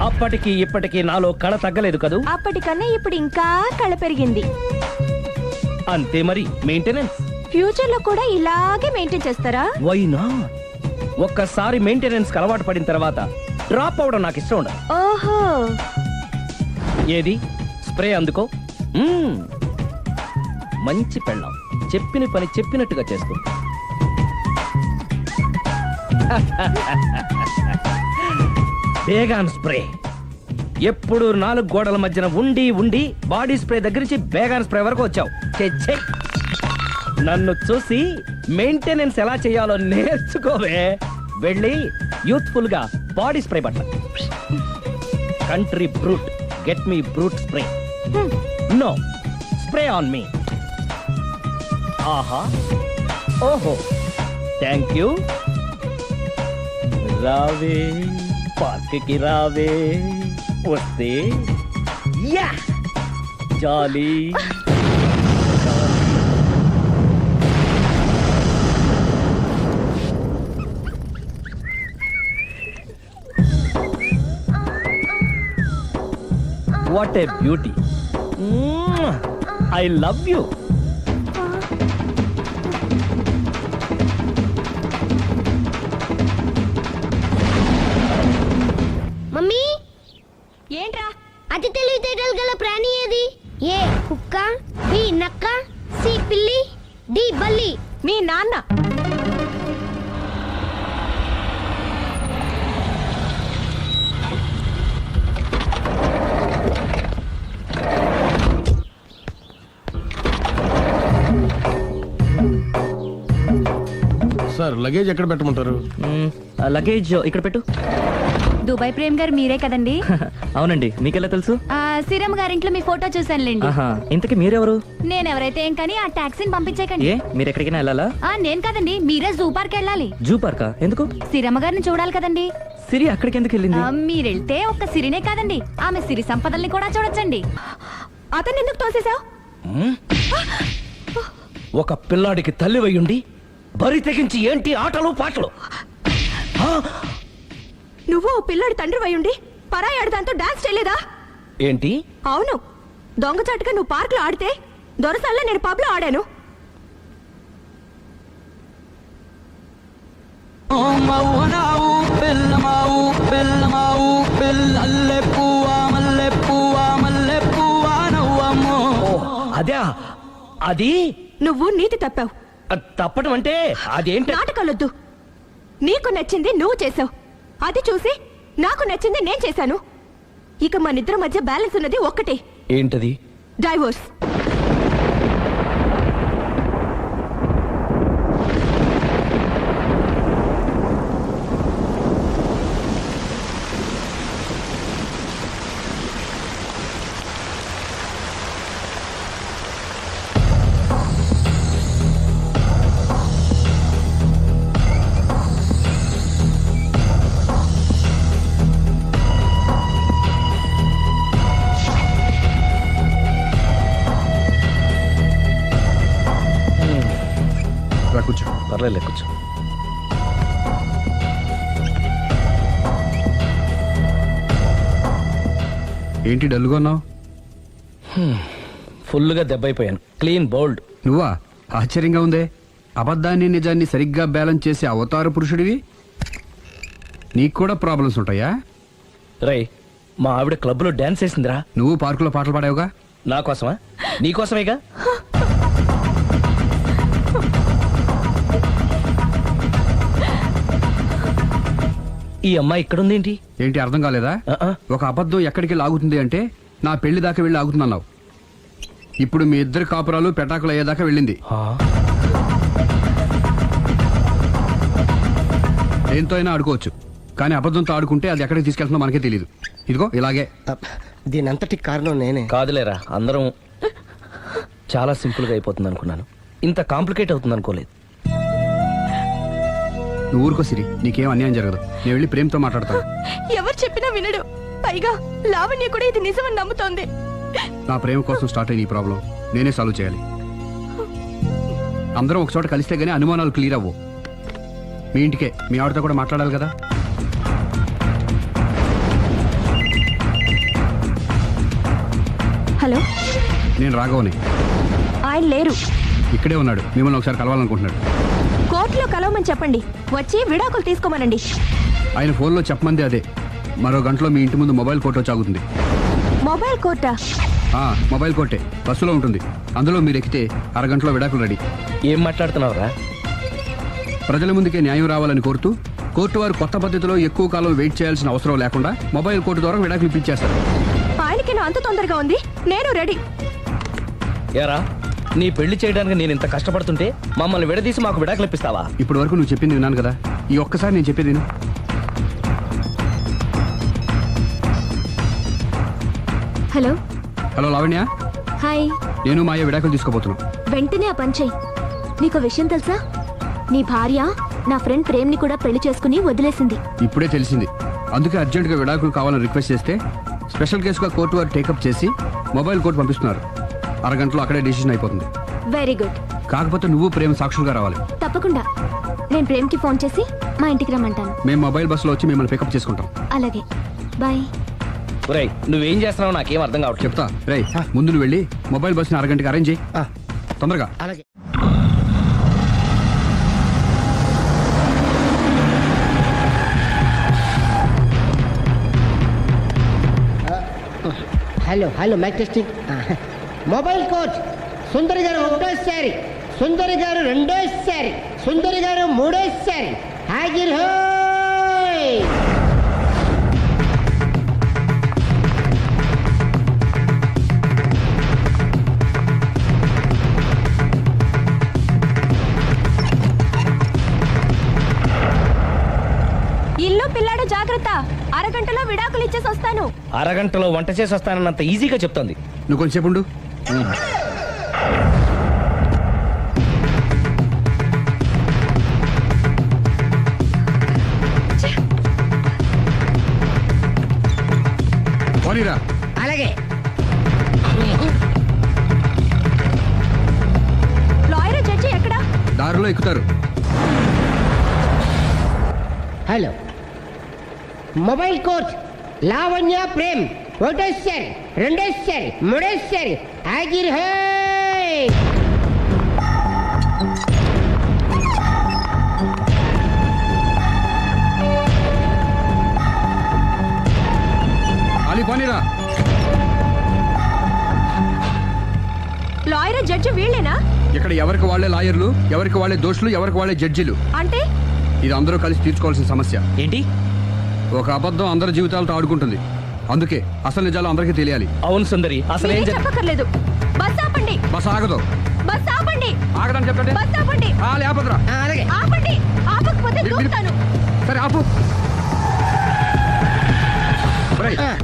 అప్పటికి ఇప్పటికి నాలో కళ తగ్గలేదు కదూ? అప్పటికన్నా ఇప్పుడు ఇంకా కళ పెరిగింది. అంతే మరి, మెయింటెనెన్స్. ఫ్యూచర్ లో కూడా ఇలాగే మెయింటైన్ చేస్తారా? Why not? ఒక్కసారి మెయింటెనెన్స్ అలవాటు పడిన తర్వాత డ్రాప్ అవడం నాకు ఇష్టం ఉండదు. ఓహో, ఏది స్ప్రే అందుకో. మంచి పెళ్ళాం, చెప్పిన పని చెప్పినట్టుగా చేస్తూ. బేగాన్ స్ప్రే ఎప్పుడు 4 గోడల మధ్యన ఉండి ఉండి బాడీ స్ప్రే దగ్గర నుంచి బేగాన్ స్ప్రే వరకు వచ్చావు. ఛే, నన్ను చూసి మెయింటెనెన్స్ ఎలా చేయాలో నేర్చుకోవే. వెళ్ళి యూత్ఫుల్ గా బాడీ స్ప్రే పట్ల. Country Brut, get me Brut spray. No, spray on me. ఆహా, ఓహో, థ్యాంక్ యూ. రావే పార్క్ కి రావే, వస్తే యా jolly. What a beauty. I love you. Mummy, ఏంట్రా? అతి తెలివితేటలు గల ప్రాణి ఏది? ఏ కుక్క, బి నక్క, సి పిల్లి, డి బల్లి. మీ నాన్న. సార్ లగేజ్ ఎక్కడ పెట్టమంటారు? లగేజ్ ఇక్కడ పెట్టు. దుబాయ్ ప్రేమ్ గారు మీరే కదండి? అవునండి, మీకెలా తెలుసు? సిరమ్ గారింట్లో మీ ఫోటో చూసానులేండి. ఆహా, ఇంతకీ మీరెవరు? నేనెవరైతే ఏం కానీ ఆ టాక్సీని పంపించేకండి. ఏ, మీరు ఎక్కడికైనా వెళ్ళాలా? నేను కదండి, మీరే జూ పార్క్ వెళ్ళాలి. జూ పార్కా? ఎందుకు? సిరమ్మ గారిని చూడాలి కదండి. సిరి అక్కడికి ఎందుకు వెళ్ళింది? మీరెళ్తే ఒక్క సిరినే కాదండి, ఆమె సిరి సంపదల్ని కూడా చూడొచ్చండి. అతన్ని ఎందుకు తోసేశావు? ఒక పిల్లాడికి తల్లి వయ్యుండి బరి తెగించి ఏంటి ఆటలు పాటలు? నువ్వు ఓ పిల్లడి తండ్రి అయ్యుండి పరాయి ఆడదాంతో డాన్స్ చేయలేదా? ఏంటి? అవును, దొంగచాటుగా నువ్వు పార్క్ లో ఆడితే దొరసల్లా నేను పబ్ లో ఆడాను. అదే అది నువ్వు నీతి తప్పావు. తప్పడం అంటే అదేంటి? నాటకాలొద్దు. నీకు నచ్చింది నువ్వు చేసావు, అది చూసి నాకు నచ్చింది నేను చేశాను. ఇక మన ఇద్దరి మధ్య బ్యాలెన్స్ ఉన్నది ఒక్కటే. ఏంటది? డైవోర్స్. కూర్చో. పర్లేదు, కూర్చో. ఏంటి డల్గా ఉన్నావు? ఫుల్గా దెబ్బైపోయాను. Clean bowled. నువ్వా? ఆశ్చర్యంగా ఉందే. అబద్ధాన్ని నిజాన్ని సరిగ్గా బ్యాలెన్స్ చేసే అవతార పురుషుడివి. నీకు కూడా ప్రాబ్లమ్స్ ఉంటాయా? రై, మా ఆవిడ క్లబ్ లో డాన్స్ వేసిందిరా. నువ్వు పార్కులో పాటలు పాడావుగా. నా కోసమా? నీకోసమేగా. ఈ అమ్మాయి ఇక్కడుందేంటి? ఏంటి అర్థం కాలేదా? ఒక అబద్ధం ఎక్కడికి లాగుతుంది అంటే నా పెళ్లి దాకా వెళ్ళి ఆగుతుందన్నావు. ఇప్పుడు మీ ఇద్దరు కాపురాలు పెటాకులు అయ్యేదాకా వెళ్ళింది. దేంతో అయినా ఆడుకోవచ్చు, కానీ అబద్ధంతో ఆడుకుంటే అది ఎక్కడికి తీసుకెళ్తుందో మనకే తెలియదు. ఇదిగో ఇలాగే. దీని అంతటి కారణం నేనే. కాదులేరా, అందరం చాలా సింపుల్ గా అయిపోతుంది అనుకున్నాను. ఇంత కాంప్లికేట్ అవుతుంది అనుకోలేదు. నువ్వు ఊరుకో సిరి, నీకేం అన్యాయం జరగదు. నేను వెళ్ళి ప్రేమతో మాట్లాడతాను. ఎవరు చెప్పినా వినడు. పైగా లావణ్య కూడా ఇది నిజమని నమ్ముతోంది. నా ప్రేమ కోసం స్టార్ట్ అయిన ఈ ప్రాబ్లం నేనే సాల్వ్ చేయాలి. అందరం ఒక చోట కలిస్తే గానీ అనుమానాలు క్లియర్ అవ్వు. మీ ఇంటికే, మీ ఆవిడతో కూడా మాట్లాడాలి కదా. హలో, నేను రాఘవని. ఆయన లేరు. ఇక్కడే ఉన్నాడు, మిమ్మల్ని ఒకసారి కలవాలనుకుంటున్నాడు. కోర్టులో కలవమని చెప్పండి, వచ్చి విడాకులు తీసుకోమనండి. ఆయన ఫోన్లో చెప్పమంది అదే. మరో గంటలో మీ ఇంటి ముందు మొబైల్ కోర్టు వచ్చి ఆగుతుంది. మొబైల్ కోర్టా? మొబైల్ కోర్టే, బస్సులో ఉంటుంది. అందులో మీరు ఎక్కితే అరగంటలో విడాకులు రెడీ. ఏం మాట్లాడుతున్నావురా? ప్రజల ముందుకే న్యాయం రావాలని కోరుతూ కోర్టు వారు కొత్త పద్ధతిలో ఎక్కువ కాలం వెయిట్ చేయాల్సిన అవసరం లేకుండా మొబైల్ కోర్టు ద్వారా విడాకులు ఇప్పించేస్తారు. ఆయనకి నా అంత తొందరగా ఉంది, నేను రెడీ. ఏరా, నీ పెళ్లి చేయడానికి నేను ఇంత కష్టపడుతుంటే మమ్మల్ని విడదీసి మాకు విడాకులు ఇప్పిస్తావా? ఇప్పటి వరకు నువ్వు చెప్పింది విన్నాను కదా. ఈ ఒక్కసారి నేను చెప్పేది విను. Hello hello Lavanya, hi. నేను మాయ విడాకులు తీసుకోబోతున్నాను. వెంటనే ఆ పని చెయ్యి. నీకు విషయం తెలుసా? నీ భార్య నా ఫ్రెండ్ ప్రేమ్ని కూడా పెళ్లి చేసుకుని వదిలేసింది. ఇప్పుడే తెలిసింది. అందుకే అర్జెంటుగా విడాకులు కావాలని రిక్వెస్ట్ చేస్తే స్పెషల్ కేసుగా కోర్టు వారు టేకప్ చేసి మొబైల్ కోర్టు పంపిస్తున్నారు. అరగంటలో అక్కడే డెసిషన్ అయిపోతుంది. Very good. కాకపోతే నువ్వు ప్రేమ సాక్షులుగా రావాలి. తప్పకుండా. నేను ప్రేమ్కి ఫోన్ చేసి మా ఇంటికి రమ్మంటాను. మేము మొబైల్ బస్సులో వచ్చి మిమ్మల్ని పికప్ చేసుకుంటాం. అలాగే, బాయ్. ఒరేయ్, నువ్వేం చేస్తున్నావు నాకేం అర్థం కావట్లేదు. చెప్తా. రేయ్, ముందు నువ్వు వెళ్ళి మొబైల్ బస్సుని అరగంటకి అరేంజ్ చేయి. తొందరగా. అలాగే. Hello mic testing. Mobile coach Sundari గారు ఒకటోసారి, సుందరి గారు రెండోసారి, సుందరి గారు మూడోసారి. హాజిర్ హోయ్. ఇల్లు పిల్లాడు జాగ్రత్త. అరగంటలో విడాకులు ఇచ్చేసి వస్తాను. అరగంటలో వంట చేసి వస్తానన్నంత ఈజీగా చెప్తోంది. నువ్వు కొంచెం ఉండు. పోనీరా. అలాగే. లాయర్ జడ్జి ఎక్కడా? దారిలో ఎక్కుతారు. Hello mobile coach Lavanya Prem ఒకటోసారి, రెండోసారి, మూడోసారి. హాజిర్ హోయ్. అలీ పోనీరా. లాయర్ జడ్జి వీళ్ళేనా? ఇక్కడ ఎవరికి వాళ్ళే లాయర్లు, ఎవరికి వాళ్ళే దోషులు, ఎవరికి వాళ్ళే జడ్జిలు. అంటే ఇది అందరూ కలిసి తీర్చుకోవాల్సిన సమస్య. ఏంటి? ఒక అబద్ధం అందరి జీవితాలతో ఆడుకుంటుంది. అందుకే అసలు నిజాలు అందరికీ తెలియాలి. అవును సుందరి, అసలు ఏం మీరేం చెప్పక్కర్లేదు. బస్ ఆపండి. బస్ ఆగదు. బస్ ఆపండి. ఆగదని చెప్పండి. బస్ ఆపండి. లేపదురా. అలాగే. ఆపండి. ఆపకపోతే దూకుతాను. సరే ఆపు.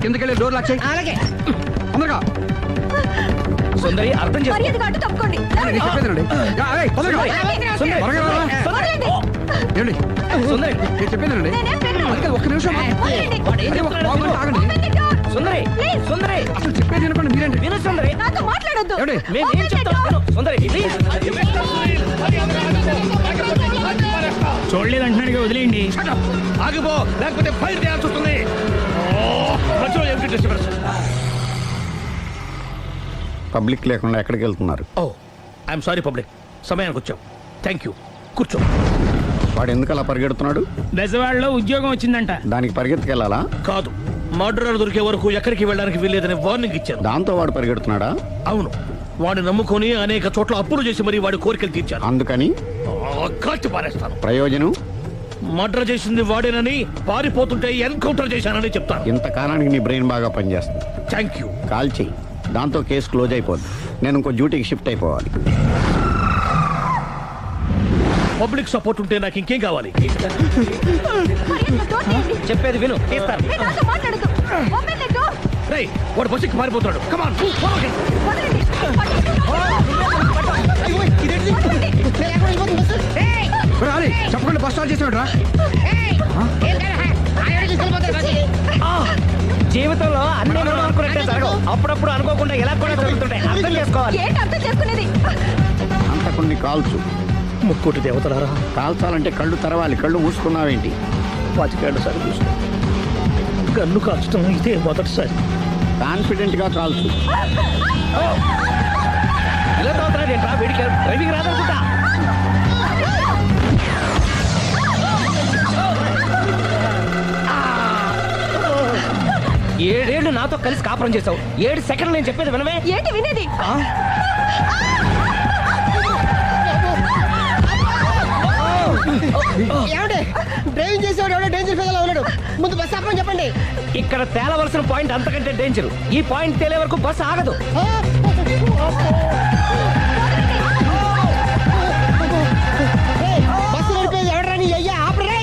కిందకెళ్ళి డోర్ లాక్ చేయి. అలాగే. తొందరగా. సుందరి అర్థం చేసుకో. మర్యాదగా అడ్డు తప్పుకోండి. నేను చెప్పేదేనండి. తొందరగా. సుందరి. త్వరగా రారా. వదలండి. ఏమండి? సుందరి నేను చెప్పేదేనండి. నేనేం పెట్టను. అందుకే ఒక్క నిమిషం. వదలండి. అదే ఒక బాబు ఆగండి. Open the door. Sundari, Please. సుందరి అసలు చెప్పేది వినపండి మీరేంటి? విను సుందరి. నాతో మాట్లాడొద్దు. ఏమండి? మేము ఏం Open the చెప్తాం door. విను. సుందరి ప్లీజ్. చూడలేదు అంటున్నాడు, వదిలేయండి. ఆగిపో, లేకపోతే ఫైల్ చేయాల్సి వస్తుంది. పబ్లిక్ లేకుండా ఎక్కడికి వెళ్తున్నారు? ఓ ఐఎమ్ సారీ పబ్లిక్, సమయానికి వచ్చాం. Thank you. కూర్చో. వాడు ఎందుకు అలా పరిగెడుతున్నాడు? బెజవాడలో ఉద్యోగం వచ్చిందంట. దానికి పరిగెత్తుకెళ్ళాలా? కాదు, మర్డరర్ దొరికే వరకు ఎక్కడికి వెళ్ళడానికి వీల్లేదని వార్నింగ్ ఇచ్చాను. దాంతో వాడు పరిగెడుతున్నాడా? అవును, వాడిని నమ్ముకొని అనేక చోట్ల అప్పులు చేసి మరి వాడి కోరికలు తీర్చాను. అందుకని కాల్చి పారేస్తాను. ప్రయోజనం? మర్డర్ చేసింది వాడేనని, పారిపోతుంటే ఎన్కౌంటర్ చేశానని చెప్తాను. ఇంతకాలానికి నీ బ్రెయిన్ బాగా పనిచేస్తుంది. Thank you. కాల్ చెయ్యి, దాంతో కేసు క్లోజ్ అయిపోద్ది. నేను ఇంకో డ్యూటీకి షిఫ్ట్ అయిపోవాలి. పబ్లిక్ సపోర్ట్ ఉంటే నాకు ఇంకేం కావాలి? మర్యాదగా door తీయండి. చెప్పేది విను, తీస్తాను. మీరు నాతో మాట్లాడొద్దు. Open the door. రేయ్, వాడు బస్సుకి పారిపోతున్నాడు. కమాన్. వదలండి. రాలి చెప్పకుండా బస్ స్టార్ట్ చేసాడు రా. జీవితంలో అన్ని మనం అనుకున్నట్టే జరగవు. అప్పుడప్పుడు అనుకోకుండా ఎలా కూడా జరుగుతుంటాయి. అర్థం చేసుకోవాలి. ఏంటి అర్థం చేసుకునేది? అంత కొన్ని కాల్చు. ముక్కోటి దేవతలారా, కాల్చాలంటే కళ్ళు తెరవాలి. కళ్ళు మూసుకున్నావేంటి? 25 సార్లు చూసిన గన్ను కాల్చడం ఇదే మొదటిసారి. కాన్ఫిడెంట్ గా కాల్చు. ఇలా తాగుతున్నాడు ఏంట్రా? వీడికి డ్రైవింగ్ రాదనుకుంటా. ఏడేళ్లు నాతో కలిసి కాపురం చేసావు. 7 సెకండ్లు నేను చెప్పేది వినమే. ఏంటి వినేది? ఏమండి డ్రైవింగ్ చేసేవాడు ఎవడో డేంజర్ ఫీల్ ఉన్నాడు. ముందు బస్ ఆపమని చెప్పండి. ఇక్కడ తేలవలసిన పాయింట్ అంతకంటే డేంజర్. ఈ పాయింట్ తేలే వరకు బస్సు ఆగదు. బస్సు నడిపేది ఎవడరా నీ అయ్యా? ఆపరే.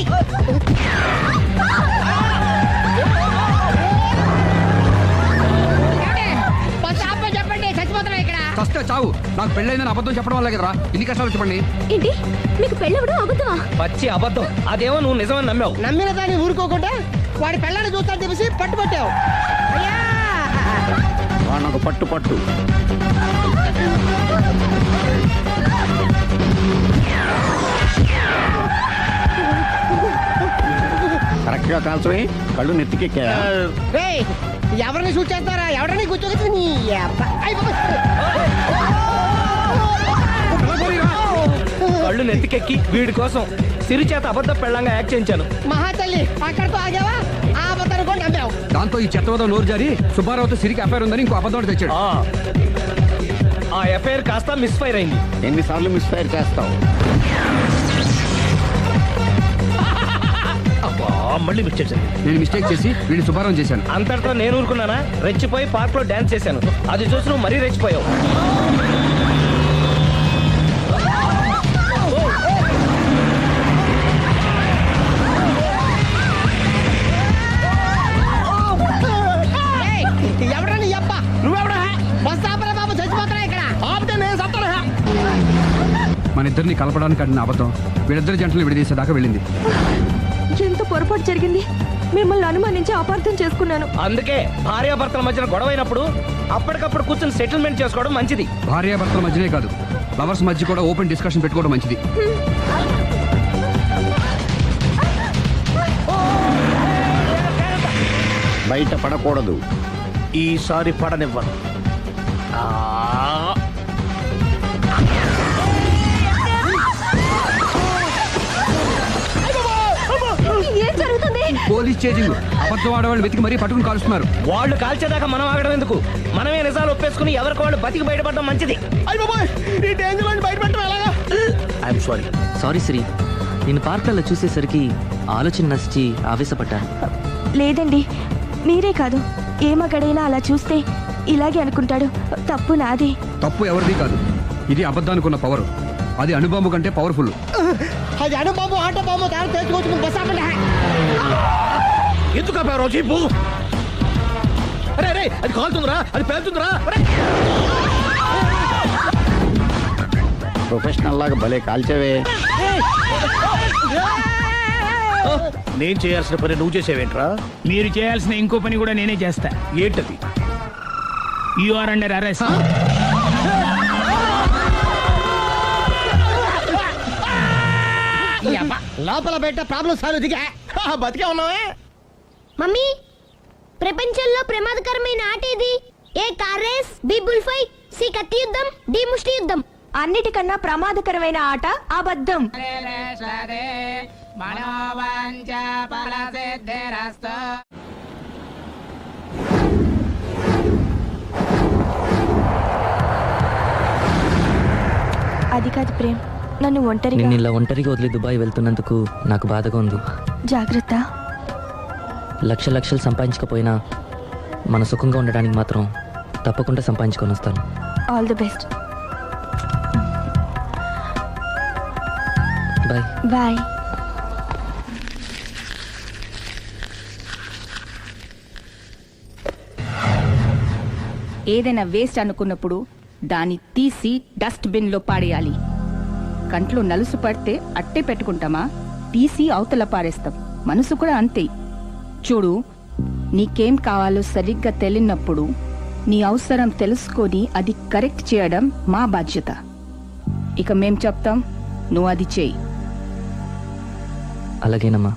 నాకు పెళ్ళైందని అబద్ధం చెప్పడం వల్ల కదరా ఇన్ని కష్టాలు చెప్పండి. ఏంటి మీకు పెళ్ళవడం అబద్ధమా? పచ్చి అబద్ధం. అదేమో నువ్వు నిజమని నమ్మావు. నమ్మిన దాన్ని ఊరుకోకుండా వాడి పెళ్ళాన్ని చూస్తాను చెప్పేసి పట్టుబట్టావు. అయ్యా వాడినొక పట్టు పట్టు. కరెక్ట్ గా కాల్చవి, కళ్ళు నెత్తికెక్కా. రేయ్, ఎవరిని షూట్ చేస్తారా? ఎవరిని కూర్చోగచ్చు నీ అబ్బా. అయ్ బాబోయ్. కళ్ళు నెత్తికెక్కి వీడి కోసం సిరి చేత అబద్ధ పెళ్ళంగా యాక్ట్ చేయించాను. మహాతల్లి అక్కడితో ఆగావా? ఆ అబద్ధాన్ని కూడా నమ్మావు. దాంతో ఈ చెత్తవదో నోరు జారి సుబ్బారావుతో సిరికి అఫైర్ ఉందని ఇంకో అబద్ధం తెచ్చాడు. ఆ ఎఫ్ఐఆర్ కాస్త మిస్ఫైర్ అయింది. ఎన్నిసార్లు మిస్ఫైర్ చేస్తావు? మళ్ళీ మిస్టేక్. నేను మిస్టేక్ చేసి వీడిని సుబ్బారావు చేశాను. అంతటితో నేను ఊరుకున్నానా? రెచ్చిపోయి పార్క్ లో డాన్స్ చేశాను. అది చూసి నువ్వు మరీ రెచ్చిపోయావు. ఎవరా నీ అబ్బా? నువ్వెవడా? బస్ ఆపరా బాబు, చచ్చిపోతారా ఇక్కడ? ఆపితే నేను సత్తానా? మన ఇద్దరిని కలపడానికి అడిగిన అబద్ధం వీళ్ళిద్దరి జంటలు విడదీసేదాకా వెళ్ళింది. ఎంత పొరపాటు జరిగింది. మిమ్మల్ని అనుమానించి అపార్థం చేసుకున్నాను. అందుకే భార్యాభర్తల మధ్యన గొడవైనప్పుడు అప్పటికప్పుడు కూర్చొని సెటిల్మెంట్ చేసుకోవడం మంచిది. భార్యాభర్తల మధ్యనే కాదు, లవర్స్ మధ్య కూడా ఓపెన్ డిస్కషన్ పెట్టుకోవడం మంచిది. బయట పడకూడదు. ఈసారి పడనివ్వను. ఏం జరుగుతుంది? Police chasing. అబద్ధం ఆడవాళ్ళు వెతికి మరీ పట్టుకుని కాలుస్తున్నారు. వాళ్ళు కాల్చేదాకా మనం ఆగడం ఎందుకు? మనమే నిజాలు ఒప్పేసుకుని ఎవరికి వాళ్ళు బతికి బయటపడడం మంచిది. అయ్య బాబోయ్, ఈ డేంజర్ నుంచి బయటపెట్టడం ఎలాగా? I'm sorry. సారీ శ్రీ, నేను పార్కులలో చూసేసరికి ఆలోచన నచ్చి ఆవేశపడ్డాను. లేదండి, మీరే కాదు, ఏ మగాడైనా అలా చూస్తే ఇలాగే అనుకుంటాడు. తప్పు నాది. తప్పు ఎవరిది కాదు. ఇది అబద్ధానికి ఉన్న పవర్. అది అణుబాంబు కంటే పవర్ఫుల్. అది అణుబాంబు, ఆటో బాంబు తయారు తెచ్చుకోవచ్చు. బస్ ఆపండి. ఎందుకు ఆపారో చెప్పు. అరే అది కాలుతుందిరా, అది పేలుతుందిరా. ప్రొఫెషనల్ లాగా భలే కాల్చేవే. నేను చేయాల్సిన పని నువ్వు చేసేవేంట్రా? మీరు చేయాల్సిన ఇంకో పని కూడా నేనే చేస్తా. ఏంటది? You are under arrest. లోపల బయట ప్రాబ్లం సాల్వ్. దిగా బతికే ఉన్నావే. మమ్మీ, ప్రపంచంలో ప్రమాదకరమైన ఆట ఇది. A car race, B bull fight, C కత్తి యుద్ధం, డి ముష్టి యుద్ధం. అన్నిటికన్నా ప్రమాదకరమైన ఆట అబద్ధం. అది కాదు ప్రేమ్, నన్ను నిన్ను ఇలా ఒంటరిగా వదిలి దుబాయ్ వెళ్తున్నందుకు నాకు బాధగా ఉంది. జాగ్రత్త. లక్షలు సంపాదించకపోయినా మన సుఖంగా ఉండడానికి మాత్రం తప్పకుండా సంపాదించుకొని వస్తాను. All the best. Bye. Bye. ఏదైనా వేస్ట్ అనుకున్నప్పుడు దాన్ని తీసి డస్ట్ బిన్ లో పాడేయాలి. కంట్లో నలుసు పడితే అట్టే పెట్టుకుంటామా? తీసి అవతల పారేస్తాం. మనసు కూడా అంతే. చూడు, నీకేం కావాలో సరిగ్గా తెలియనప్పుడు నీ అవసరం తెలుసుకొని అది కరెక్ట్ చేయడం మా బాధ్యత. ఇక మేం చెప్తాం, నువ్వు అది చేయి. అలాగేనమ్మా.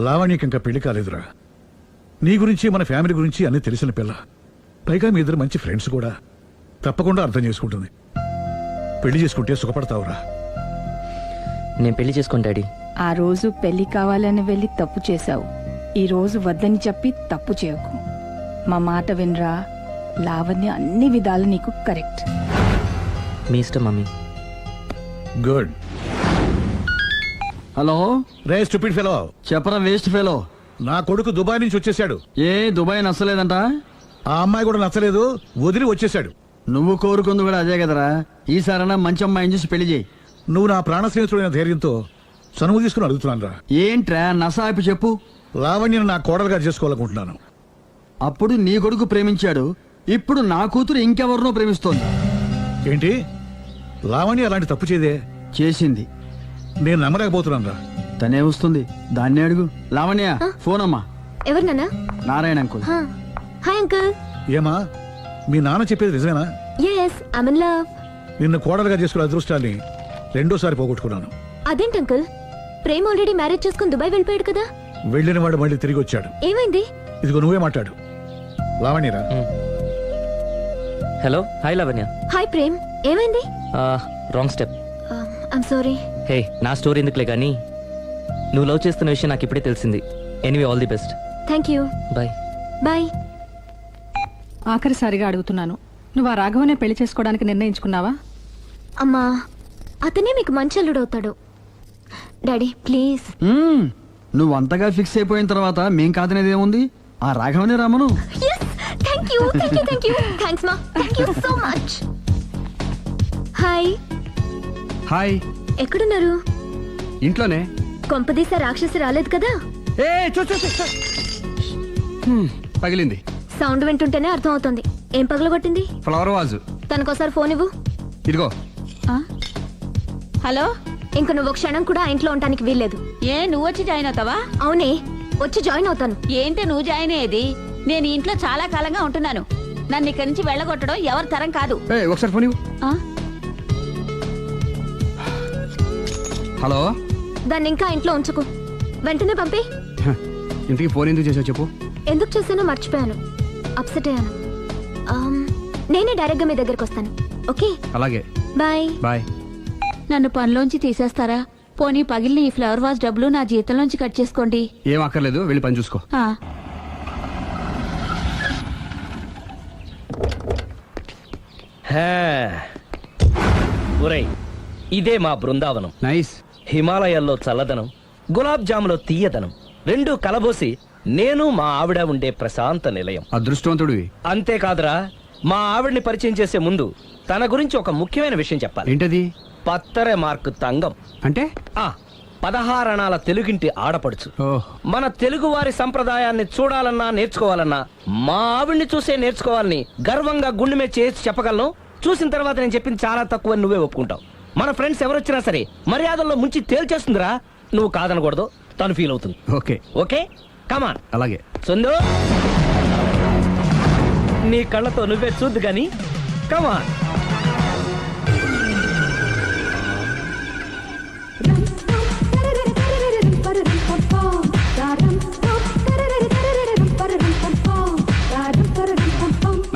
లావణ్యకి ఇంకా పెళ్లి కాలేదురా. నీ గురించి మన ఫ్యామిలీ గురించి అన్ని తెలిసిన పిల్ల. పైగా మీ ఇద్దరు మంచి ఫ్రెండ్స్ కూడా. తప్పకుండా అర్థం చేసుకుంటుంది. పెళ్లి చేసుకుంటే సుఖపడతావురా. నేను పెళ్లి చేసుకోను డాడీ. ఆ రోజు పెళ్లి కావాలని వెళ్ళి తప్పు చేశావు. ఈ రోజు వద్దని చెప్పి తప్పు చేయకు. మా మాట వినరా. లావణ్య అన్ని విధాలు నీకు కరెక్ట్. మీ ఇష్టం మమ్మీ. గుడ్. హలో రే స్టూపిడ్ ఫెలో, చెప్పరా వేస్ట్ ఫెలో. నా కొడుకు దుబాయ్ నుంచి వచ్చేసాడు. ఏ దుబాయ్ నచ్చలేదంట? ఆ అమ్మాయి కూడా నచ్చలేదు, వదిలి వచ్చేసాడు. నువ్వు కోరుకుంది కూడా అదే కదరా. ఈసారైనా మంచి అమ్మాయిని చూసి పెళ్లి చేయి. నువ్వు నా ప్రాణ స్నేహితుడైన ధైర్యంతో చనువు తీసుకుని అడుగుతున్నాను రా. ఏంట్రా నసాయిపు చెప్పు. లావణ్యను నా కోడలుగా చేసుకోవాలనుకుంటున్నాను. అప్పుడు నీ కొడుకు ప్రేమించాడు, ఇప్పుడు నా కూతురు ఇంకెవరినో ప్రేమిస్తోంది. ఏంటి? లావణ్య అలాంటి తప్పు చేయదే. చేసింది. నేను నమ్మలేకపోతున్నాను రా. తనే వస్తుంది, దాన్నే అడుగు. లావణ్య ఫోన్ అమ్మా. ఎవరు నాన్న? నారాయణ అంకుల్. Hi uncle. ఏమా మీ నాన్న చెప్పేది నిజమేనా? Yes I'm in love. నిన్ను కోడలుగా చేసుకునే అదృష్టాన్ని రెండోసారి పోగొట్టుకున్నాను. అదేంటి అంకుల్, ప్రేమ్ ఆల్రెడీ మ్యారేజ్ చేసుకుని దుబాయ్ వెళ్ళిపోయాడు కదా. వెళ్ళిన వాడు మళ్ళీ తిరిగి వచ్చాడు. ఏమైంది? ఇదిగో నువ్వే మాట్లాడు. లావణ్యరా. Hello. Hi Lavanya. Hi Prem, ఏమైంది? Wrong step. I'm sorry. Hey, నా స్టోరీ ఎందుకులే కానీ నువ్వు లవ్ చేస్తున్న విషయం నాకు ఇప్పుడే తెలిసింది. Anyway all the best. Thank you. Bye. Bye. ఆఖరిసారిగా అడుగుతున్నాను, నువ్వు ఆ రాఘవనే పెళ్లి చేసుకోవడానికి నిర్ణయించుకున్నావా? అమ్మా, అతనే మీకు మంచి అల్లుడవుతాడు. Daddy please. నువ్వు అంతగా ఫిక్స్ అయిపోయిన తర్వాత మేం కాదనేది ఏముంది? ఆ రాఘవనే రామను. Thank you thank you thank you. Thanks మా, thank you so much. Hi. Hi. ఎక్కడున్నారు? ఇంట్లోనే. కొంపదీస రాక్షసి రాలేదు కదా? ఏ పగిలింది. సౌండ్ వింటుంటేనే అర్థం అవుతుంది. ఏం పగలగొట్టింది? Flower vase. తనకోసారి ఫోన్ ఇవ్వు. ఇదిగో. హలో. ఇంక నువ్వు క్షణం కూడా ఆ ఇంట్లో ఉండడానికి వీల్లేదు. ఏ నువ్వు వచ్చి జాయిన్ అవుతావా? అవునే, వచ్చి జాయిన్ అవుతాను. ఏంటి నువ్వు జాయిన్ అయ్యేది? నేను ఇంట్లో చాలా కాలంగా ఉంటున్నాను. నన్ను ఇక్కడి నుంచి వెళ్ళగొట్టడం ఎవరి తరం కాదు. ఒకసారి ఫోన్ ఇవ్వు. హలో. దాన్ని ఇంకా ఇంట్లో ఉంచుకు, వెంటనే పంపి. ఇంటికి ఫోన్ ఎందుకు చేసావు చెప్పు. ఎందుకు చేశానో మర్చిపోయాను, అప్సెట్ అయ్యాను. నేనే డైరెక్ట్ గా మీ దగ్గరకు వస్తాను. ఓకే అలాగే. బాయ్. బాయ్. నన్ను పనిలోంచి తీసేస్తారా? పోనీ పగిలిన ఈ ఫ్లవర్ వాజ్ డబ్బులు నా జీతంలోంచి కట్ చేసుకోండి. ఏం అక్కర్లేదు, వెళ్ళి పని చూసుకో. ఒరేయ్, ఇదే మా బృందావనం. నైస్. హిమాలయాల్లో చల్లదనం, గులాబ్ జాములో తీయదనం రెండూ కలబోసి నేను మా ఆవిడ ఉండే ప్రశాంత నిలయం. అదృష్టవంతుడివి. అంతేకాదురా, మా ఆవిడ్ని పరిచయం చేసే ముందు తన గురించి ఒక ముఖ్యమైన విషయం చెప్పాలి. ఏంటది? పత్తరె మార్కు తంగం అంటే 16 అణాల తెలుగింటి ఆడపడుచు. మన తెలుగు వారి సంప్రదాయాన్ని చూడాలన్నా నేర్చుకోవాలన్నా మా ఆవిడ్ని చూసే నేర్చుకోవాలని గర్వంగా గుండె మీద చేసి చెప్పగలను. చూసిన తర్వాత నేను చెప్పింది చాలా తక్కువ నువ్వే ఒప్పుకుంటావు. మన ఫ్రెండ్స్ ఎవరొచ్చినా సరే మర్యాదల్లో ముంచి తేల్చేస్తుందిరా. నువ్వు కాదనకూడదు, తను ఫీల్ అవుతుంది. Okay okay come on. అలాగే. సుందు, నీ కళ్ళతో నువ్వే చూద్దు గాని కమాన్.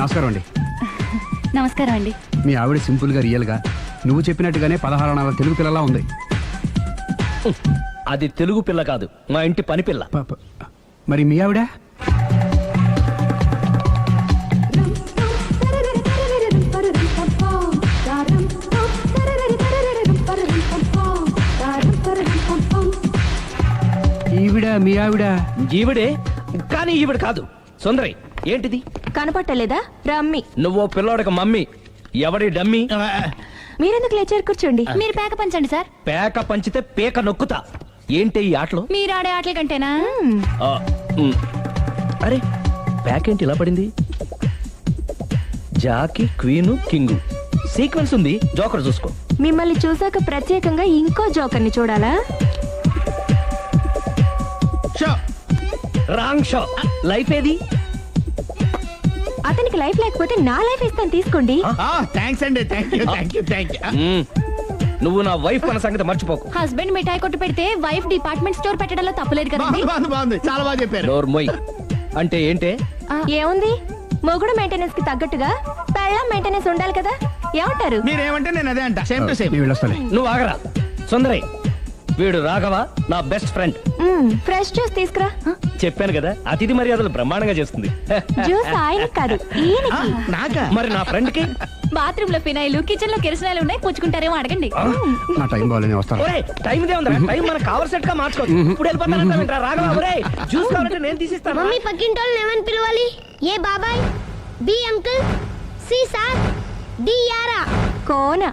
నమస్కారం అండి. నమస్కారం అండి. మీ ఆవిడ సింపుల్ గా రియల్ గా నువ్వు చెప్పినట్టుగానే 16 అణాల తెలుగు పిల్లలా ఉంది. అది తెలుగు పిల్ల కాదు, మా ఇంటి పని పిల్ల. మరి మీ ఆవిడ? ఈవిడ మీ ఆవిడ? ఈవిడే, కానీ ఈవిడ కాదు. సుందరి, ఏంటిది కనపట్టలేదా? రమ్మి. నువ్వు పిల్లోడక మమ్మీ. ఎవడి డమ్మీ? మీరెందుకు లేచారు? కూర్చోండి. మీరు పేక పంచండి సార్. పేక పంచితే పేక నొక్కుతా. ఏంటి ఈ ఆటలు? మీరు ఆడే ఆటల కంటేనా? అరే, పేక ఏంటి ఇలా పడింది? జాకి, క్వీను, కింగు సీక్వెన్స్ ఉంది. జోకర్ చూసుకో. మిమ్మల్ని చూసాక ప్రత్యేకంగా ఇంకో జోకర్ని చూడాలా? Wrong show. లైఫ్ ఏది? అతనికి లైఫ్ లేకపోతే నా లైఫ్ ఇస్తాను, తీసుకోండి. థ్యాంక్స్ అండి. Thank you. నువ్వు నా వైఫ్ అన్న సంగతి మర్చిపోకు. హస్బెండ్ మిఠాయి కొట్టు పెడితే వైఫ్ డిపార్ట్మెంట్ స్టోర్ పెట్టడంలో తప్పులేదు కదండి. బాగుంది చాలా బాగా చెప్పారు. డోర్ మొయ్. అంటే ఏంటే? ఏముంది, మొగుడు మెయింటెనెన్స్ కి తగ్గట్టుగా పెళ్ళాం మెయింటెనెన్స్ ఉండాలి కదా. ఏమంటారు? మీరేమంటే నేను అదే అంట. Same to same. నేను వెళ్ళొస్తాలే. నువ్వు ఆగరా సుందరి. వీడు రాఘవ నా బెస్ట్ ఫ్రెండ్. ఫ్రెష్ జ్యూస్ తీసుకురా. చెప్పాను కదా, అతిథి మర్యాదలు బ్రహ్మాండంగా చేస్తుంది. జ్యూస్ ఆయన కాదు ఈయనకి. నాకా? మరి నా ఫ్రెండ్ కి? బాత్రూమ్ లో ఫినాయిల్, కిచెన్ లో కిరసనాయిలు ఉన్నాయి, పుచ్చుకుంటారేమో అడగండి. నా టైం బాగాలేని వస్తాను. ఒరేయ్, టైం దే ఉందిరా. టైం మనకు కవర్ సెట్ గా మార్చుకోవచ్చు. ఇప్పుడు వెళ్ళిపోతానంటావేంట్రా రాఘవ? ఒరేయ్, జ్యూస్ కావాలంటే నేను తీసిస్తాను. మమ్మీ పక్కింటోళ్ళని ఏమని పిలవాలి? ఏ బాబాయ్, B uncle, C sir, D యారా. కోన.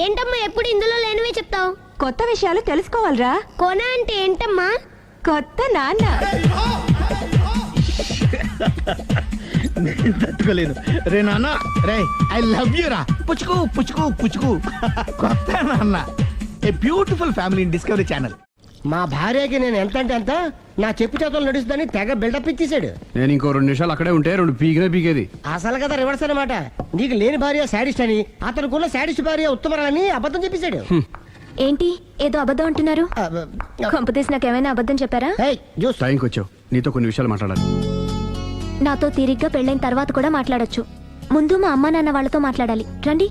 ఏంటమ్మా ఎప్పుడు ఇందులో లేనివే చెప్తావు? కొత్త విషయాలు తెలుసుకోవాలిరా. కోన అంటే ఏంటమ్మా? కొత్త నాన్న. నేను తట్టుకోలేను. రే నాన్న, రే ఐ లవ్ యూ రా. పుచ్చుకు పుచ్చుకు పుచ్చుకు. కొత్త నాన్న. A beautiful family in discovery channel. మా భార్యకి నేను ఎంత అంటే అంత నా చెప్పు చేతులు నడుస్తుందని తెగ బిల్డప్ ఇచ్చేసాడు. నేను ఇంకో 2 నిమిషాలు అక్కడే ఉంటే 2 పీకేది. అసలు కదా రివర్స్ అనమాట. నీకు లేని భార్య శాడిస్ట్ అని, అతనుకున్న శాడిస్ట్ భార్య ఉత్తమరాలని అబద్ధం చెప్పేశాడు. ఏంటి ఏదో అబద్ధం అంటున్నారు? కొంపతీసి నాకేమైనా అబద్ధం చెప్పారా? టైంకి వచ్చావు, నీతో కొన్ని విషయాలు మాట్లాడాలి. నాతో తీరిగ్గా పెళ్ళైన తర్వాత కూడా మాట్లాడొచ్చు. ముందు మా అమ్మా నాన్న వాళ్ళతో మాట్లాడాలి. రండి.